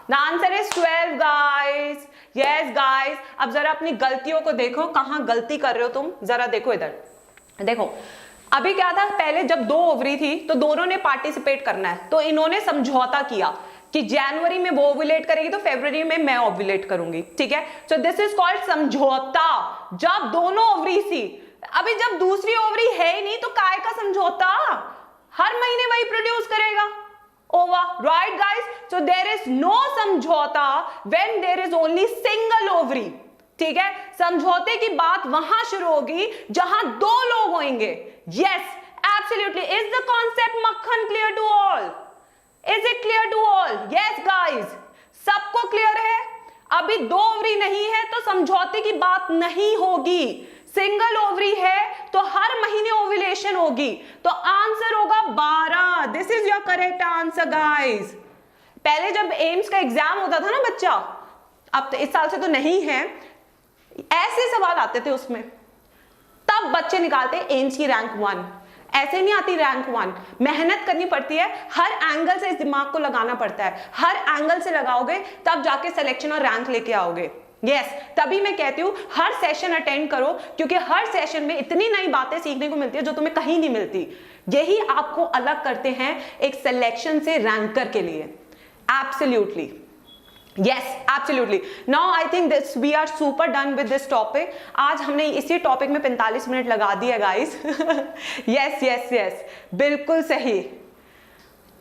The answer is 12 guys. Yes guys, अब जरा अपनी गलतियों को देखो, कहां गलती कर रहे हो तुम, जरा देखो इधर देखो। अभी क्या था, पहले जब 2 ओवरी थी तो दोनों ने पार्टिसिपेट करना है, तो इन्होंने समझौता किया कि जनवरी में वो ओव्यूलेट करेगी तो फरवरी में मैं ओव्यूलेट करूंगी, ठीक है। सो दिस इज कॉल्ड समझौता, जब दोनों ओवरी थी। अभी जब दूसरी ओवरी है ही नहीं तो काय का समझौता, हर महीने वही प्रोड्यूस करेगा। Over, right guys? So there is no समझौता when there is only single ovary, ठीक है। समझौते की बात वहां शुरू होगी जहां 2 लोग होंगे। Yes, absolutely. Is the concept मक्खन clear to all? Is it clear to all? Yes guys, सबको क्लियर है? अभी 2 ओवरी नहीं है तो समझौते की बात नहीं होगी, सिंगल ओवरी है तो हर महीने ओव्यूलेशन होगी, तो आंसर होगा 12। This is your correct answer guys. पहले जब एम्स का एग्जाम होता था ना बच्चा, अब तो इस साल से तो नहीं है, ऐसे सवाल आते थे उसमें, तब बच्चे निकालते एम्स की रैंक 1, ऐसे नहीं आती रैंक 1। मेहनत करनी पड़ती है, हर एंगल से इस दिमाग को लगाना पड़ता है, हर एंगल से लगाओगे तब जाके सिलेक्शन और रैंक लेके आओगे। यस, तभी मैं कहती हूं हर सेशन अटेंड करो, क्योंकि हर सेशन में इतनी नई बातें सीखने को मिलती है जो तुम्हें कहीं नहीं मिलती। यही आपको अलग करते हैं एक सिलेक्शन से रैंकर के लिए। Absolutely, yes absolutely. Now I think this we are super done with this topic. आज हमने इसी टॉपिक में 45 मिनट लगा दिया गाइस। यस यस यस, बिल्कुल सही,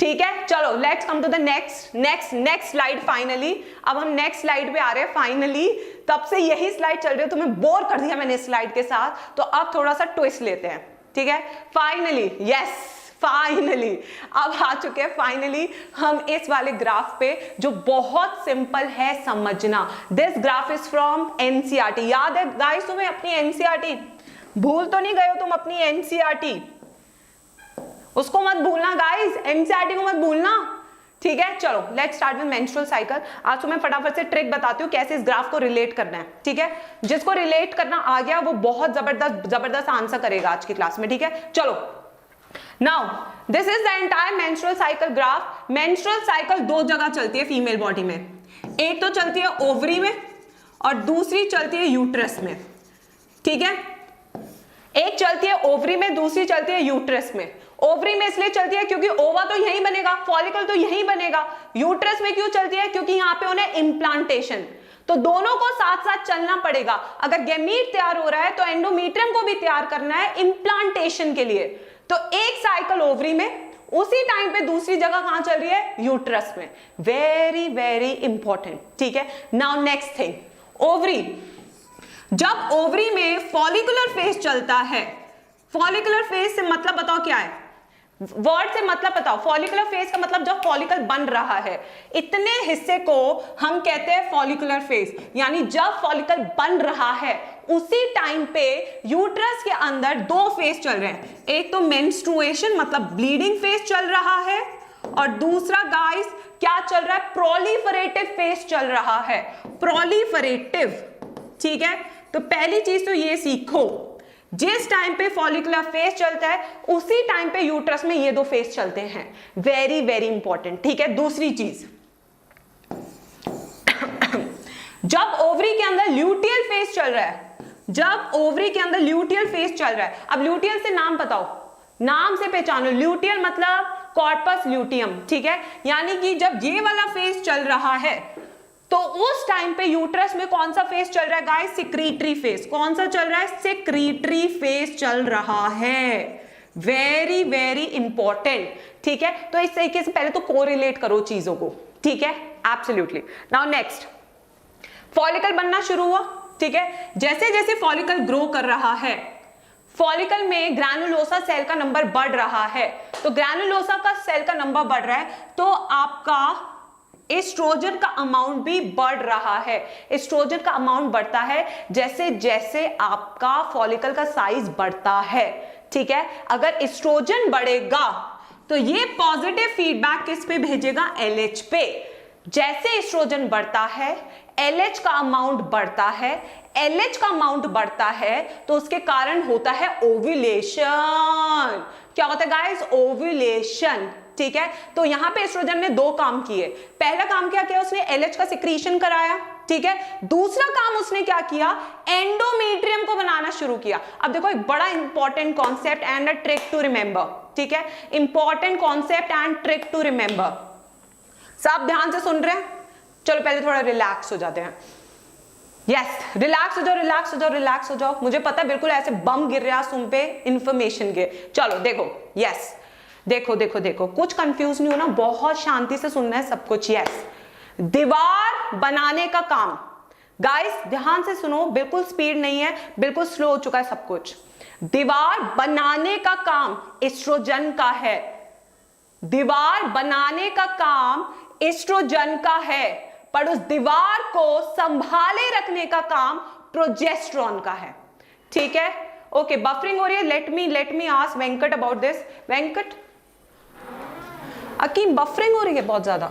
ठीक है, चलो let's come to the next slide. Finally अब हम नेक्स्ट स्लाइड पे आ रहे हैं। फाइनली तब से यही स्लाइड चल रही है, तुम्हें बोर कर दिया मैंने इस स्लाइड के साथ, तो अब थोड़ा सा ट्विस्ट लेते हैं। ठीक है, फाइनली यस फाइनली अब आ चुके हैं फाइनली हम इस वाले ग्राफ पे, जो बहुत सिंपल है समझना। This graph is from NCERT. याद है गाइस तुम्हें अपनी एनसीईआरटी? भूल तो नहीं गए हो तुम अपनी एनसीईआरटी? उसको मत भूलना गाइस, एनसीईआरटी को मत भूलना। ठीक है, चलो let's start with menstrual cycle. आज तो मैं फटाफट से ट्रिक बताती हूँ कैसे इस ग्राफ को रिलेट करना है। ठीक है, जिसको रिलेट करना आ गया वो बहुत जबरदस्त आंसर करेगा आज की क्लास में। ठीक है, चलो now this is the entire menstrual cycle graph. Menstrual cycle दो जगह चलती है फीमेल बॉडी में, एक तो चलती है ओवरी में और दूसरी चलती है यूट्रस में। ठीक है, एक चलती है ओवरी में, दूसरी चलती है यूट्रस में। ओवरी में इसलिए चलती है क्योंकि ओवा तो यहीं बनेगा, फॉलिकल तो यहीं बनेगा। यूट्रस में क्यों चलती है? क्योंकि यहाँ पे उन्हें इम्प्लांटेशन, तो दोनों को साथ साथ चलना पड़ेगा। अगर गैमीट तैयार हो रहा है तो एंडोमेट्रियम को भी तैयार करना है इम्प्लांटेशन के लिए। तो एक साइकिल ओवरी में, उसी टाइम पे दूसरी जगह कहां चल रही है? यूट्रस में। Very very important. ठीक है, नाउ नेक्स्ट थिंग, ओवरी। जब ओवरी में फॉलिकुलर फेज चलता है, फॉलिकुलर फेज से मतलब बताओ क्या है? वर्ड से मतलब बताओ। फॉलिकुलर फेज का मतलब जब फॉलिकल बन रहा है, इतने हिस्से को हम कहते हैं फॉलिकुलर फेज। यानी जब फॉलिकल बन रहा है उसी टाइम पे यूट्रस के अंदर दो फेज चल रहे हैं। एक तो मेंस्ट्रुएशन मतलब ब्लीडिंग फेज चल रहा है, और दूसरा गाइस क्या चल रहा है? प्रोलिफरेटिव फेज चल रहा है। प्रोलिफरेटिव। ठीक है, तो पहली चीज तो ये सीखो, जिस टाइम पे फॉलिकुलर फेज चलता है उसी टाइम पे यूट्रस में ये दो फेज चलते हैं। Very very important. ठीक है, दूसरी चीज, जब ओवरी के अंदर ल्यूटियल फेज चल रहा है, जब ओवरी के अंदर ल्यूटियल फेज चल रहा है, अब ल्यूटियल से नाम बताओ, नाम से पहचानो। ल्यूटियल मतलब कॉर्पस ल्यूटियम। ठीक है, यानी कि जब ये वाला फेज चल रहा है तो उस टाइम पे यूट्रस में कौन सा फेज चल रहा है गाइस? Secretory phase. कौन सा चल रहा है? सिक्रीटरी फेज चल रहा है। Very very important. ठीक है, तो इस तरीके से पहले तो कोरिलेट करो चीजों को। ठीक है, एब्सोल्युटली। नाउ नेक्स्ट, फॉलिकल बनना शुरू हुआ। ठीक है, जैसे जैसे फॉलिकल ग्रो कर रहा है, फॉलिकल में ग्रैनुलोसा सेल का नंबर बढ़ रहा है। तो ग्रैनुलोसा का सेल का नंबर बढ़ रहा है तो आपका एस्ट्रोजन का अमाउंट भी बढ़ रहा है। एस्ट्रोजन का अमाउंट बढ़ता है जैसे जैसे आपका फॉलिकल का साइज बढ़ता है। ठीक है, अगर एस्ट्रोजन बढ़ेगा तो ये पॉजिटिव फीडबैक किस पे भेजेगा? एलएच पे। जैसे एस्ट्रोजन बढ़ता है एलएच का अमाउंट बढ़ता है, एलएच का अमाउंट बढ़ता है तो उसके कारण होता है ओव्यूलेशन। क्या होता है गाइस? ओव्यूलेशन। ठीक है, तो यहां पे एस्ट्रोजन ने दो काम किए। पहला काम क्या किया उसने? एलएच का सिक्रीशन कराया। ठीक है, दूसरा काम उसने क्या किया? एंडोमेट्रियम को बनाना शुरू किया। अब देखो एक बड़ा important concept and a trick to remember. ठीक है, important concept and trick to remember. सब ध्यान से सुन रहे हैं? चलो पहले थोड़ा रिलैक्स हो जाते हैं। यस, रिलैक्स हो जाओ, रिलैक्स हो जाओ, रिलैक्स हो जाओ। मुझे पता है बिल्कुल ऐसे बम गिर रहा तुम पे इंफॉर्मेशन के। चलो देखो, यस देखो देखो देखो, कुछ कंफ्यूज नहीं होना, बहुत शांति से सुनना है सब कुछ। यस, दीवार बनाने का काम, गाइस ध्यान से सुनो, बिल्कुल स्पीड नहीं है, बिल्कुल स्लो हो चुका है सब कुछ। दीवार बनाने का काम एस्ट्रोजन का है। दीवार बनाने का काम एस्ट्रोजन का है, पर उस दीवार को संभाले रखने का काम प्रोजेस्टेरॉन का है। ठीक है, ओके, बफरिंग हो रही है। Let me ask Venkat about this. Venkat, Akim buffering हो रही है बहुत ज्यादा।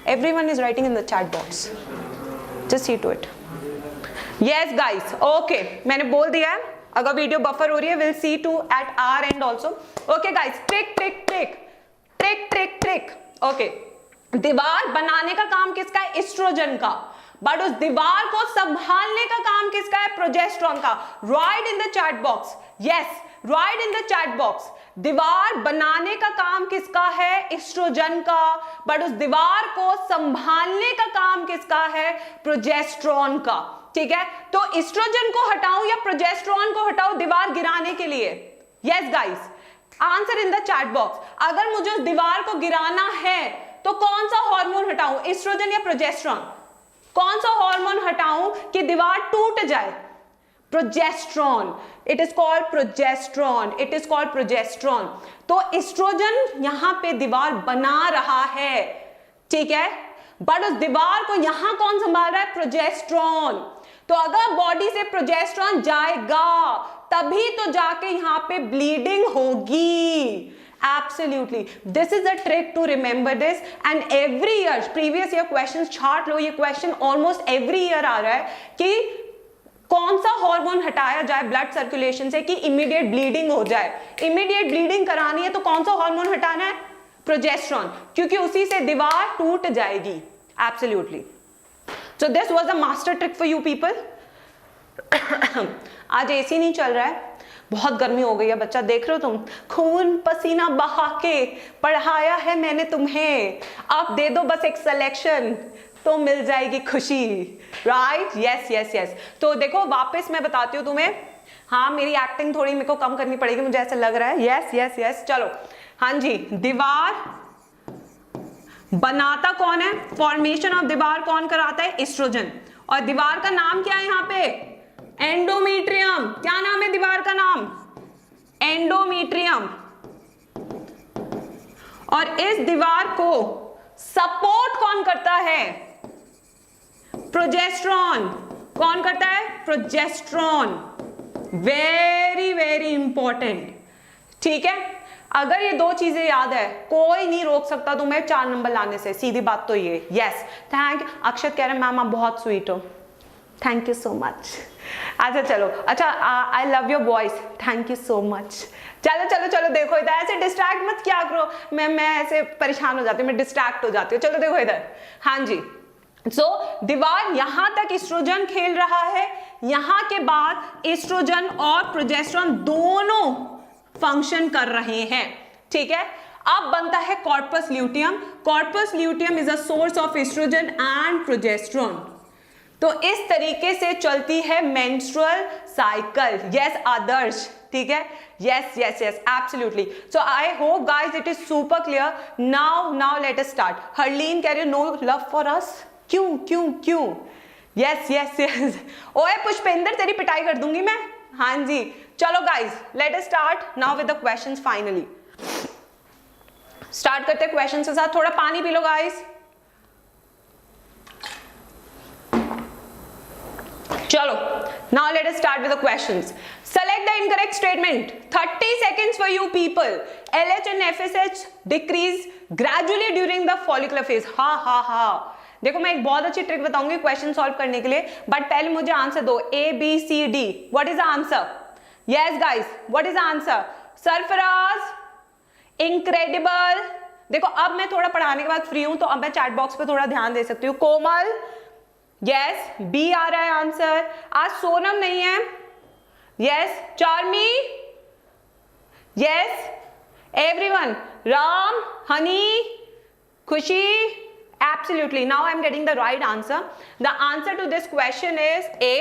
Everyone is writing in the chat box, just see to it. Yes guys, okay, मैंने बोल दिया है अगर वीडियो बफर हो रही है, will see to at our end also. Okay guys, trick trick trick trick trick trick. Okay, दीवार बनाने का काम किसका है? एस्ट्रोजन का, बट उस दीवार को संभालने का काम किसका है? प्रोजेस्टेरॉन का। Right in the chat box. Yes, right in the chat box. दीवार बनाने का काम किसका है? एस्ट्रोजन का, बट उस दीवार को संभालने का काम किसका है? प्रोजेस्टेरॉन का। ठीक है, तो एस्ट्रोजन को हटाऊं या प्रोजेस्टेरॉन को हटाऊं दीवार गिराने के लिए? Yes guys, answer in the chat box. अगर मुझे उस दीवार को गिराना है तो कौन सा हार्मोन हटाऊं, एस्ट्रोजन या प्रोजेस्टेरॉन? कौन सा हार्मोन हटाऊं कि दीवार टूट जाए? Progesterone. It is called progesterone, it is called progesterone. तो एस्ट्रोजन यहां पे दीवार बना रहा है, ठीक है, बट उस दीवार को यहां कौन संभाल रहा है? प्रोजेस्टेरॉन। तो अगर बॉडी से प्रोजेस्टेरॉन जाएगा तभी तो जाके यहां पे ब्लीडिंग होगी। Absolutely. This is the trick to remember this, and every year, previous year questions छाट लो, ये question almost every year आ रहा है कि कौन सा हार्मोन हटाया जाए ब्लड सर्कुलेशन से कि इमीडिएट ब्लीडिंग हो जाए। इमीडिएट ब्लीडिंग करानी है तो कौन सा हार्मोन हटाना है? प्रोजेस्टेरॉन, क्योंकि उसी से दीवार टूट जाएगी। Absolutely. So this was a master trick for you people. आज एसी नहीं चल रहा है, बहुत गर्मी हो गई है बच्चा, देख रहे हो तुम, खून पसीना बहा के पढ़ाया है मैंने तुम्हें, अब दे दो बस एक सिलेक्शन तो मिल जाएगी खुशी, राइट? Yes yes yes. तो देखो वापस मैं बताती हूँ तुम्हें, हाँ मेरी एक्टिंग थोड़ी मेरे को कम करनी पड़ेगी, मुझे ऐसा लग रहा है। यस यस यस, चलो हाँ जी। दीवार बनाता कौन है? फॉर्मेशन ऑफ दीवार कौन कराता है? एस्ट्रोजन। और दीवार का नाम क्या है यहाँ पे? एंडोमेट्रियम। क्या नाम है दीवार का नाम? एंडोमेट्रियम। और इस दीवार को सपोर्ट कौन करता है? प्रोजेस्टेरॉन। कौन करता है? प्रोजेस्टेरॉन। वेरी वेरी इंपॉर्टेंट, ठीक है। अगर ये दो चीजें याद है, कोई नहीं रोक सकता तुम्हें 4 नंबर लाने से, सीधी बात तो ये। Yes, thank. अक्षत कह रहे मैम आप बहुत स्वीट हो, थैंक यू सो मच। अच्छा चलो, अच्छा I love your voice, thank you so much. चलो चलो चलो देखो इधर, ऐसे डिस्ट्रैक्ट मत क्या करो, मैं ऐसे परेशान हो जाती हूँ, मैं डिस्ट्रैक्ट हो जाती हूँ। चलो देखो इधर, हाँ जी। दीवार यहां तक एस्ट्रोजन खेल रहा है, यहां के बाद एस्ट्रोजन और प्रोजेस्टेरॉन दोनों फंक्शन कर रहे हैं, ठीक है। अब बनता है corpus luteum. Corpus luteum is a source of oestrogen and progesterone. तो इस तरीके से चलती है मेंस्ट्रुअल साइकिल। यस आदर्श, ठीक है। Yes yes yes, absolutely. So I hope guys it is super clear. Now let us start. Harleen कह रही है नो लव फॉर अस, क्यों क्यों क्यों? Yes yes yes. ओए पुष्पेंद्र तेरी पिटाई कर दूंगी मैं, हाँ जी। चलो guys let us start now with the questions. Finally start करते हैं क्वेश्चंस के साथ। थोड़ा पानी पी लो गाइस। चलो now let us start with the questions. Select the incorrect statement. 30 seconds for you people. LH and FSH decrease gradually during the follicular phase. हा देखो मैं एक बहुत अच्छी ट्रिक बताऊंगी क्वेश्चन सॉल्व करने के लिए, बट पहले मुझे आंसर दो। ABCD, what is the answer? Yes guys, what is the answer? Sarfaraz, incredible. देखो अब मैं थोड़ा पढ़ाने के बाद फ्री हूं तो अब मैं चैट बॉक्स पे थोड़ा ध्यान दे सकती हूँ। कोमल, यस बी आ रहा है आंसर। आज सोनम नहीं है। Yes Charmi, yes everyone. Ram, Honey, Khushi, absolutely. Now I'm getting the right answer. The answer to this question is A.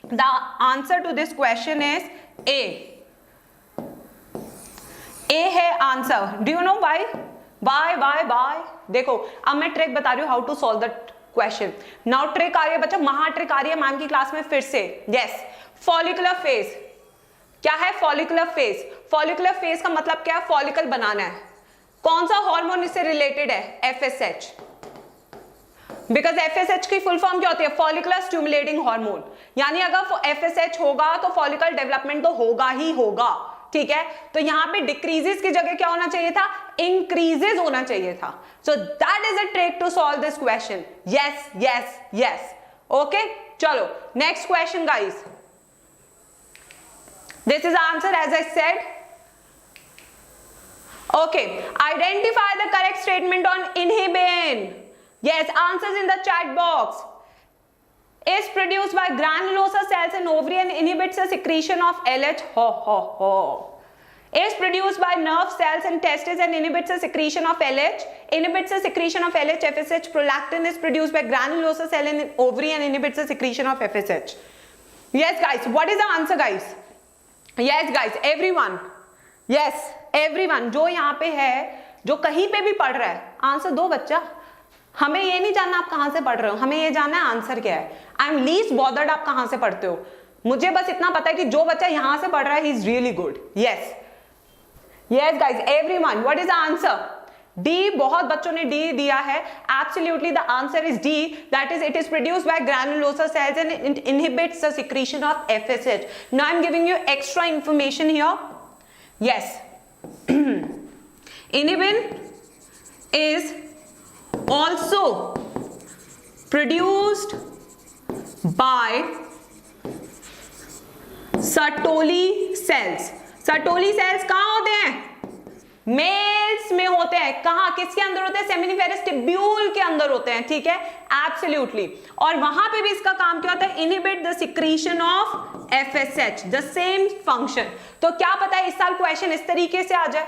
The answer to this question is A. A है answer. Do you know why? Why? देखो अब मैं trick बता रही हूँ how to solve the question. Now trick आ रही है बच्चा, महा ट्रिक आ रही है मैम की क्लास में फिर से। Yes, follicular phase। क्या है follicular phase? Follicular phase का मतलब क्या है? फॉलिकल बनाना है। कौन सा हार्मोन इससे रिलेटेड है? FSH। बिकॉज FSH की फुल फॉर्म क्या होती है? Follicular stimulating hormone. यानी अगर FSH होगा तो फॉलिकल डेवलपमेंट तो होगा ही होगा, ठीक है। तो यहां पे डिक्रीजेस की जगह क्या होना चाहिए था? इंक्रीजेस होना चाहिए था। So that is a trick to solve this question. Yes yes yes, okay. चलो next question guys. This is answer as I said. Okay, identify the correct statement on inhibin. Yes, answers in the chat box. Is produced by granulosa cells in ovary and inhibits the secretion of LH. Is produced by nerve cells in testes and inhibits the secretion of LH. Inhibits the secretion of LH. FSH. Prolactin is produced by granulosa cell in ovary and inhibits the secretion of FSH. Yes guys, what is the answer guys? Yes guys, everyone. Yes everyone जो यहाँ पे है, जो कहीं पे भी पढ़ रहा है, आंसर दो बच्चा। हमें ये नहीं जानना आप कहां से पढ़ रहे हो, हमें ये जानना है आंसर क्या है। आई एम लीस्ट बॉदर्ड आप कहां से पढ़ते हो, मुझे बस इतना पता है कि जो बच्चा यहां से पढ़ रहा है he is really good. Yes yes guys everyone, what is the answer? D, बहुत बच्चों ने डी दिया है। Absolutely the answer is D, that is it is produced by granulosa cells and inhibits the secretion of FSH. Now I am giving you extra information here. Yes, inhibin is also produced by Sertoli cells. Sertoli cells कहाँ होते हैं? Mails में होते हैं। कहाँ, किसके अंदर होते हैं? सेमिनिफेरस टिब्यूल के अंदर होते हैं, ठीक है, एब्सोल्युटली। और वहां पे भी इसका काम क्या होता है? Inhibit the secretion of FSH, the same function. तो क्या पता है इस साल क्वेश्चन इस तरीके से आ जाए,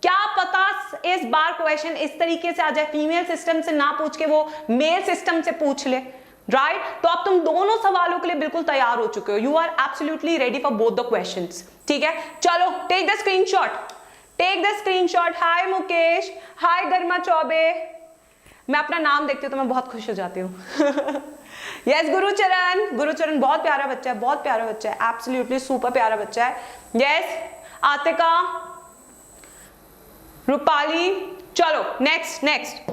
क्या पता इस बार क्वेश्चन इस तरीके से आ जाए, फीमेल सिस्टम से ना पूछ के वो मेल सिस्टम से पूछ ले, राइट? तो अब तुम दोनों सवालों के लिए बिल्कुल तैयार हो चुके हो, you are absolutely ready for both the questions, ठीक है? चलो take the screenshot, take the screenshot. Hi Mukesh, hi Garima Choubey, मैं अपना नाम देखती हूँ तो मैं बहुत खुश हो जाती हूँ। यस गुरुचरण, गुरुचरण बहुत प्यारा बच्चा है, बहुत प्यारा बच्चा है, एब्सोल्युटली सुपर प्यारा बच्चा है। यस आतिका, रूपाली, चलो next.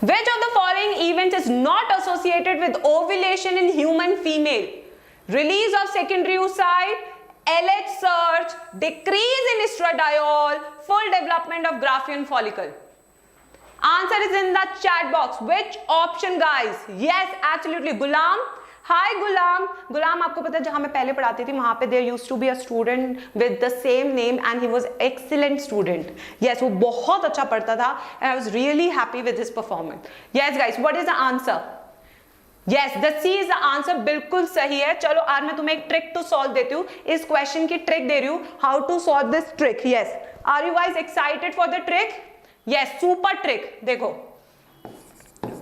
Which of the following events is not associated with ovulation in human female? Release of secondary oocyte, LH surge, decrease in estradiol, full development of Graafian follicle. Answer is in the chat box. Which option guys? Yes, absolutely. Gulam, hi Gulam. Gulam, आपको पता है जहाँ मैं पहले पढ़ाती थी वहाँ पे there used to be a student with the same name and he was excellent student. Yes, वो बहुत अच्छा पढ़ता था and I was really happy with his performance. Yes guys, what is the answer? Yes, the C is the answer. बिल्कुल सही है। चलो आज मैं तुम्हें एक ट्रिक तो सॉल्व देती हूँ, इस क्वेश्चन की ट्रिक दे रही हूँ, how to solve this trick. Yes, are you guys excited for the trick? Yes, super trick. देखो,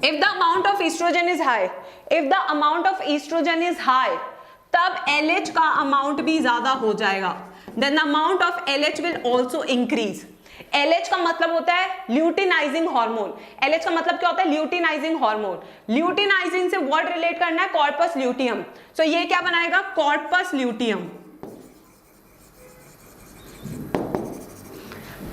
if the amount of estrogen is high, if the amount of estrogen is high, तब LH का amount भी ज्यादा हो जाएगा, then the amount of LH will also increase. LH का मतलब होता है ल्यूटिनाइजिंग हार्मोन। LH का मतलब क्या होता है? Luteinizing hormone. ल्यूटिनाइजिंग से वर्ड रिलेट करना है कॉर्पस ल्यूटियम, तो ये क्या बनाएगा? Corpus luteum.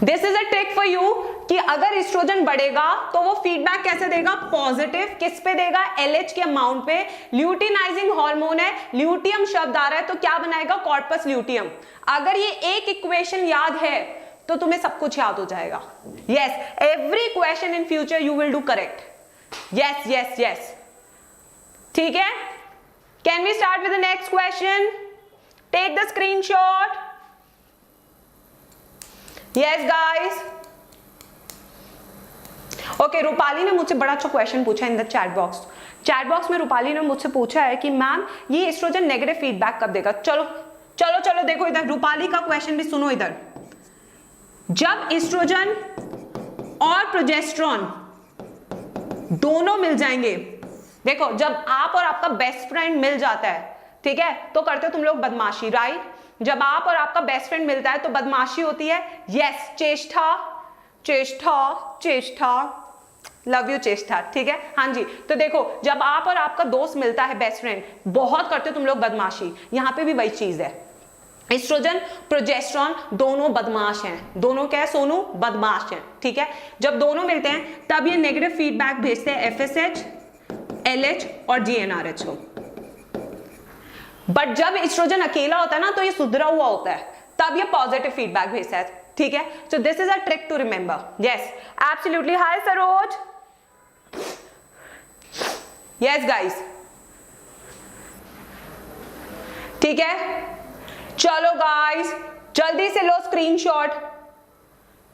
This is a trick for you कि अगर एस्ट्रोजन बढ़ेगा तो वो फीडबैक कैसे देगा? पॉजिटिव। किस पे देगा? LH के अमाउंट पे। ल्यूटिनाइजिंग हार्मोन है, ल्यूटियम शब्द आ रहा है तो क्या बनाएगा? Corpus luteum. अगर ये एक इक्वेशन याद है तो तुम्हें सब कुछ याद हो जाएगा। Yes, every question in future you will do correct. Yes yes yes, ठीक है। Can we start with the next question? Take the screenshot. Yes guys, okay, Rupali ने मुझसे बड़ा अच्छा क्वेश्चन पूछा in the chat box. Chat box में रूपाली ने मुझसे पूछा है कि मैम ये एस्ट्रोजन नेगेटिव फीडबैक कब देगा? चलो चलो चलो देखो इधर, रूपाली का क्वेश्चन भी सुनो इधर। जब एस्ट्रोजन और प्रोजेस्टेरॉन दोनों मिल जाएंगे, देखो जब आप और आपका बेस्ट फ्रेंड मिल जाता है, ठीक है, तो करते हो तुम लोग बदमाशी, राइट? जब आप और आपका बेस्ट फ्रेंड मिलता है तो बदमाशी होती है। यस, चेष्टा चेष्टा चेष्टा, लव यू चेष्टा, ठीक है, हाँ जी। तो देखो जब आप और आपका दोस्त मिलता है, बेस्ट फ्रेंड, बहुत करते हो तुम लोग बदमाशी, यहां पे भी वही चीज है। एस्ट्रोजन प्रोजेस्टेरॉन दोनों बदमाश हैं, दोनों क्या है सोनू? बदमाश हैं, ठीक है। जब दोनों मिलते हैं तब ये नेगेटिव फीडबैक भेजते हैं FSH, LH और GnRH को। बट जब एस्ट्रोजन अकेला होता है ना तो ये सुधरा हुआ होता है, तब ये पॉजिटिव फीडबैक भेजता है, ठीक है। So this is a trick to remember. Yes absolutely. Hi Saroj. Yes guys, ठीक है। चलो गाइस जल्दी से लो स्क्रीनशॉट,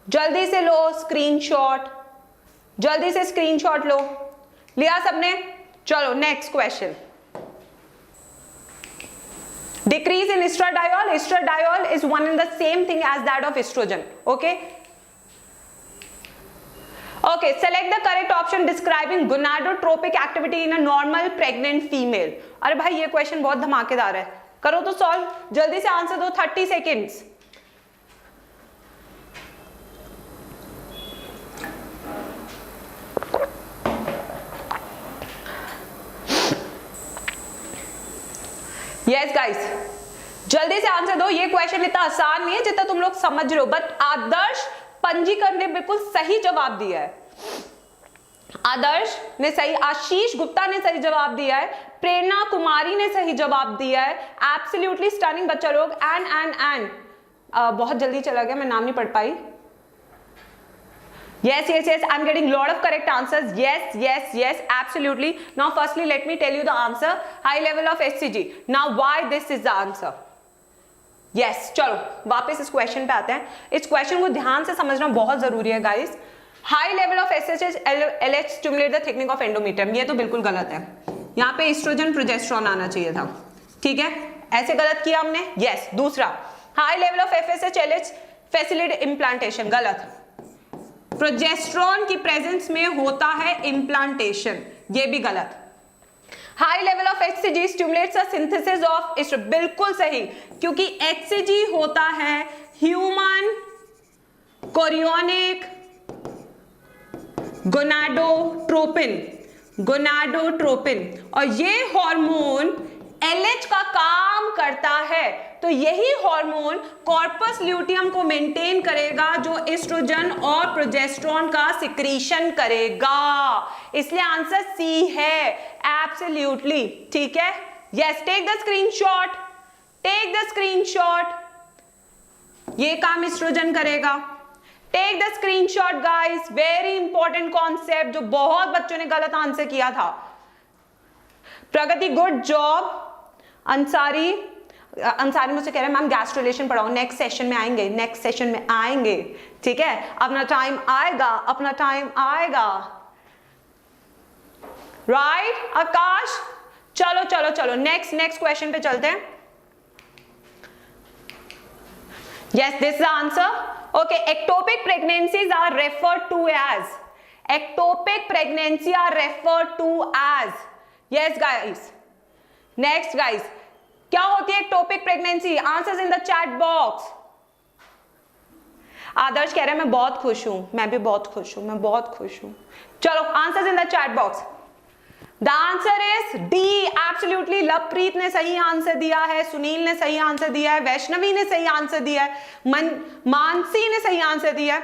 जल्दी से लो स्क्रीनशॉट, जल्दी से स्क्रीनशॉट लो। लिया सबने? चलो next question. Decrease in estradiol. Estradiol is one and the same thing as that of estrogen. Okay. Okay. Select the correct option describing gonadotropic activity in a normal pregnant female. अरे भाई ये question बहुत धमाकेदार है, करो तो solve, जल्दी से आंसर दो, 30 सेकेंड्स। यस गाइस, जल्दी से आंसर दो। ये क्वेश्चन इतना आसान नहीं है जितना तुम लोग समझ रहे हो, बट आदर्श पंजीकर ने बिल्कुल सही जवाब दिया है। आदर्श ने सही, आशीष गुप्ता ने सही जवाब दिया है, प्रेरणा कुमारी ने सही जवाब दिया है। एब्सोल्युटली स्टनिंग बच्चा लोग। एंड बहुत जल्दी चला गया, मैं नाम नहीं पढ़ पाई। Yes, I'm getting lot of correct answers. Yes, absolutely. Now firstly let me tell you the answer. High level of HCG. Now why this is the answer? Yes, चलो वापस इस क्वेश्चन पे आते हैं। इस क्वेश्चन को ध्यान से समझना बहुत जरूरी है guys. High level of SHLH stimulate the thickening of endometrium, ये तो बिल्कुल गलत है। यहाँ पे एस्ट्रोजन प्रोजेस्टेरॉन आना चाहिए था, ठीक है, ऐसे गलत किया हमने। यस, दूसरा high level of FSH-LH facilitate implantation, गलत। प्रोजेस्टेरॉन की प्रेजेंस में होता है इम्प्लांटेशन, ये भी गलत। High level of HCG stimulates the synthesis of oestrogen, बिल्कुल सही, क्योंकि HCG होता है ह्यूमन कोरियोनिक गोनाडोट्रोपिन, और ये हार्मोन LH का काम करता है। तो यही हार्मोन कॉर्पस ल्यूटियम को मेंटेन करेगा, जो एस्ट्रोजन और प्रोजेस्टेरॉन का सिक्रीशन करेगा। इसलिए आंसर सी है, एब्सोल्युटली, ठीक है। यस, टेक द स्क्रीनशॉट, ये काम एस्ट्रोजन करेगा। Take the screenshot guys, very important concept जो बहुत बच्चों ने गलत आंसर किया था। प्रगति, गुड जॉब। अंसारी मुझसे कह रहे हैं मैम गैस्ट्रोलेशन पढ़ाओ, नेक्स्ट सेशन में आएंगे, ठीक है, अपना टाइम आएगा। राइट आकाश, चलो नेक्स्ट क्वेश्चन पे चलते हैं। Yes, this is the answer. Okay, ectopic pregnancies are referred to as yes guys. Next guys, क्या होती है ectopic pregnancy? Answers in the chat box. Adarsh कह रहे हैं मैं बहुत खुश हूं, मैं भी बहुत खुश हूं। चलो answers in the chat box. The answer is D, absolutely. Lovepreet ने सही आंसर दिया है, सुनील ने सही आंसर दिया है, वैष्णवी ने सही आंसर दिया है, मानसी ने सही आंसर दिया है,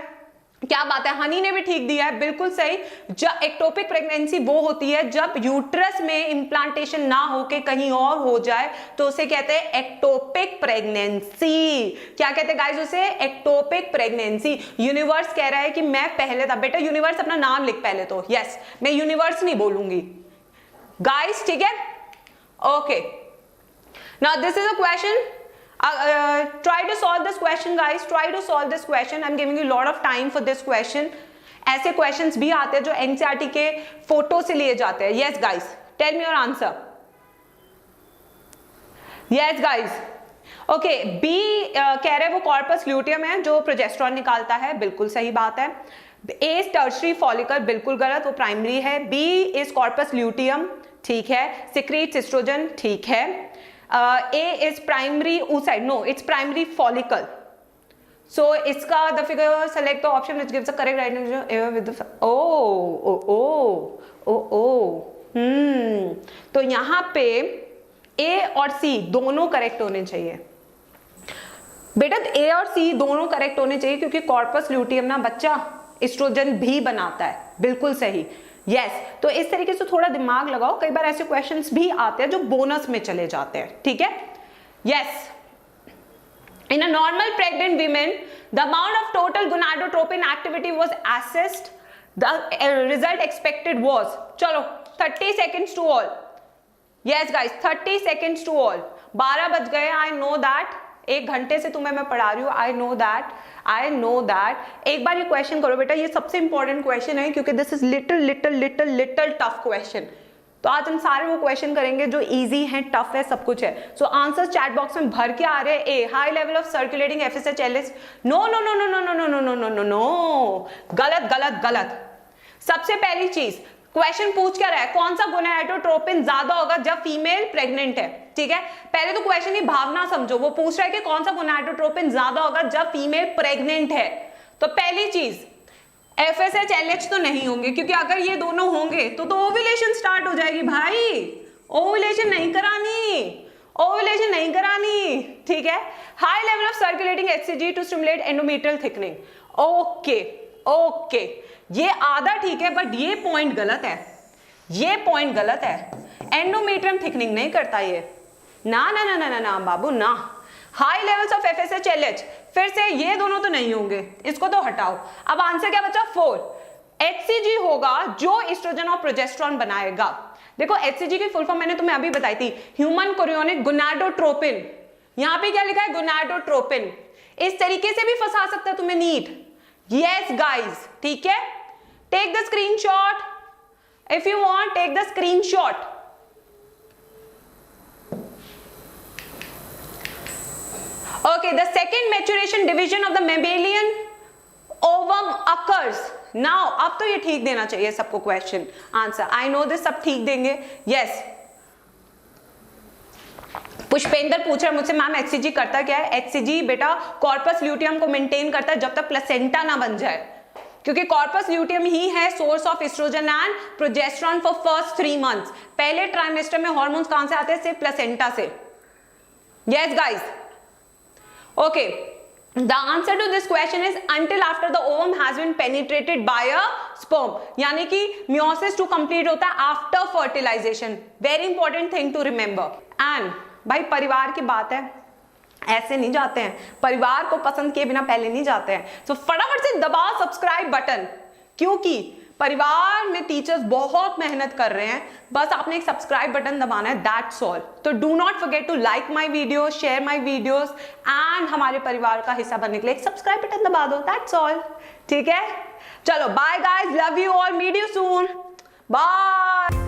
क्या बात है, हनी ने भी ठीक दिया है, बिल्कुल सही। जब एक्टोपिक प्रेगनेंसी वो होती है जब यूट्रस में इंप्लांटेशन ना होके कहीं और हो जाए, तो उसे कहते हैं एक्टोपिक प्रेगनेंसी। क्या कहते हैं गाइस उसे? Ectopic pregnancy. यूनिवर्स कह रहा है कि मैं पहले था, बेटा यूनिवर्स अपना नाम लिख पहले तो। यस, मैं यूनिवर्स नहीं बोलूंगी गाइस, ठीक है। Okay, now this is a question. Try to solve this question guys, try to solve this question. I'm giving you a lot of time for this question. ऐसे questions भी आते हैं जो NCERT के फोटो से लिए जाते हैं. Yes guys, tell me your answer. Yes guys. Okay, B कह रहे हैं वो कॉर्पस ल्यूटियम है जो प्रोजेस्टेरॉन निकालता है, बिल्कुल सही बात है. A इज टर्शरी फॉलिकल, बिल्कुल गलत, वो प्राइमरी है. B इज कॉर्पस ल्यूटियम, ठीक है. सिक्रीट्स एस्ट्रोजन, ठीक है. A is primary oocyte, no, it's primary follicle. So इसका the figure select the option which gives the correct right answer with the तो यहाँ पे A और C दोनों करेक्ट होने चाहिए बेटा. A और C दोनों करेक्ट होने चाहिए क्योंकि कॉर्पस ल्यूटियम ना बच्चा एस्ट्रोजन भी बनाता है, बिल्कुल सही. यस, तो इस तरीके से थोड़ा दिमाग लगाओ, कई बार ऐसे क्वेश्चंस भी आते हैं जो बोनस में चले जाते हैं, ठीक है. Yes, in a normal pregnant women the amount of total gonadotropin activity was assessed, the result expected was, चलो 30 seconds to all. Yes guys, 30 seconds to all. 12 बज गए, आई नो दैट, 1 घंटे से तुम्हें मैं पढ़ा रही हूँ, आई नो दैट. एक बार ये क्वेश्चन करो बेटा, ये सबसे इंपॉर्टेंट क्वेश्चन है क्योंकि this is little tough question. तो आज हम सारे वो क्वेश्चन करेंगे जो इजी हैं, टफ है, सब कुछ है. सो आंसर्स चैट बॉक्स में भर के आ रहे हैं. A, high level of circulating FSH-LH, no, गलत. सबसे पहली चीज क्वेश्चन पूछ क्या रहा है, कौन सा गोनाडोट्रोपिन ज्यादा होगा जब फीमेल प्रेग्नेंट है, ठीक है. पहले तो क्वेश्चन की भावना समझो, वो पूछ रहा है कि कौन सा गोनाडोट्रोपिन ज्यादा होगा जब फीमेल प्रेग्नेंट है. तो पहली चीज FSH-LH तो नहीं होंगे, क्योंकि अगर ये दोनों होंगे तो ओव्यूलेशन स्टार्ट हो जाएगी भाई, ओव्यूलेशन नहीं करानी. ओवुलेशन नहीं करानी, ठीक है। High level of circulating HCG to stimulate endometrial thickening, okay okay, ये आधा ठीक है, बट ये पॉइंट गलत है, ये पॉइंट गलत है। एंडोमेट्रियम थिकनिंग नहीं करता ये, ना ना ना ना ना, ना बाबू ना। High levels of FSH LH, फिर से ये दोनों तो नहीं होंगे, इसको तो हटाओ। अब आंसर क्या बचा? 4। HCG होगा जो एस्ट्रोजन और प्रोजेस्टेरॉन बनाएगा। देखो HCG की फुल फॉर्म मैंने तुम्हें अभी बताई थी, ह्यूमन कोरियोनिक गोनाडोट्रोपिन। यहां पे क्या लिखा है? गोनाडोट्रोपिन। इस तरीके से भी फंसा सकता है तुम्हें नीट। यस गाइस, ठीक है, take the screenshot if you want, take the screenshot. Okay, the second maturation division of the mammalian ovum occurs. Now, अब तो ये ठीक देना चाहिए सबको question answer. I know this, सब ठीक देंगे। यस, पुष्पेंद्र पूछ रहा है मुझसे, मैम HCG करता क्या है? HCG बेटा कॉर्पस ल्यूटियम को मेंटेन करता है जब तक प्लेसेंटा ना बन जाए, क्योंकि कॉर्पस ल्यूटियम ही है source of oestrogen and progesterone for first 3 months. पहले ट्राइमेस्टर में हॉर्मोन्स कहां से आते हैं? सिर्फ प्लेसेंटा से। Yes guys, okay, the answer to this question is until after the ovum has been penetrated by a sperm, यानी कि meiosis 2 complete होता है after fertilization, very important thing to remember। and भाई परिवार की बात है, ऐसे नहीं जाते हैं, परिवार को पसंद किए बिना पहले नहीं जाते हैं। तो फटाफट से दबाओ सब्सक्राइब बटन, क्योंकि परिवार में टीचर्स बहुत मेहनत कर रहे हैं, बस आपने एक सब्सक्राइब बटन दबाना है, दैट्स ऑल। तो do not forget to like my videos, share my videos and हमारे परिवार का हिस्सा बनने के लिए एक सब्सक्राइब बटन दबा दो, दैट्स ऑल, ठीक है। चलो bye guys, love you all, meet you soon, bye.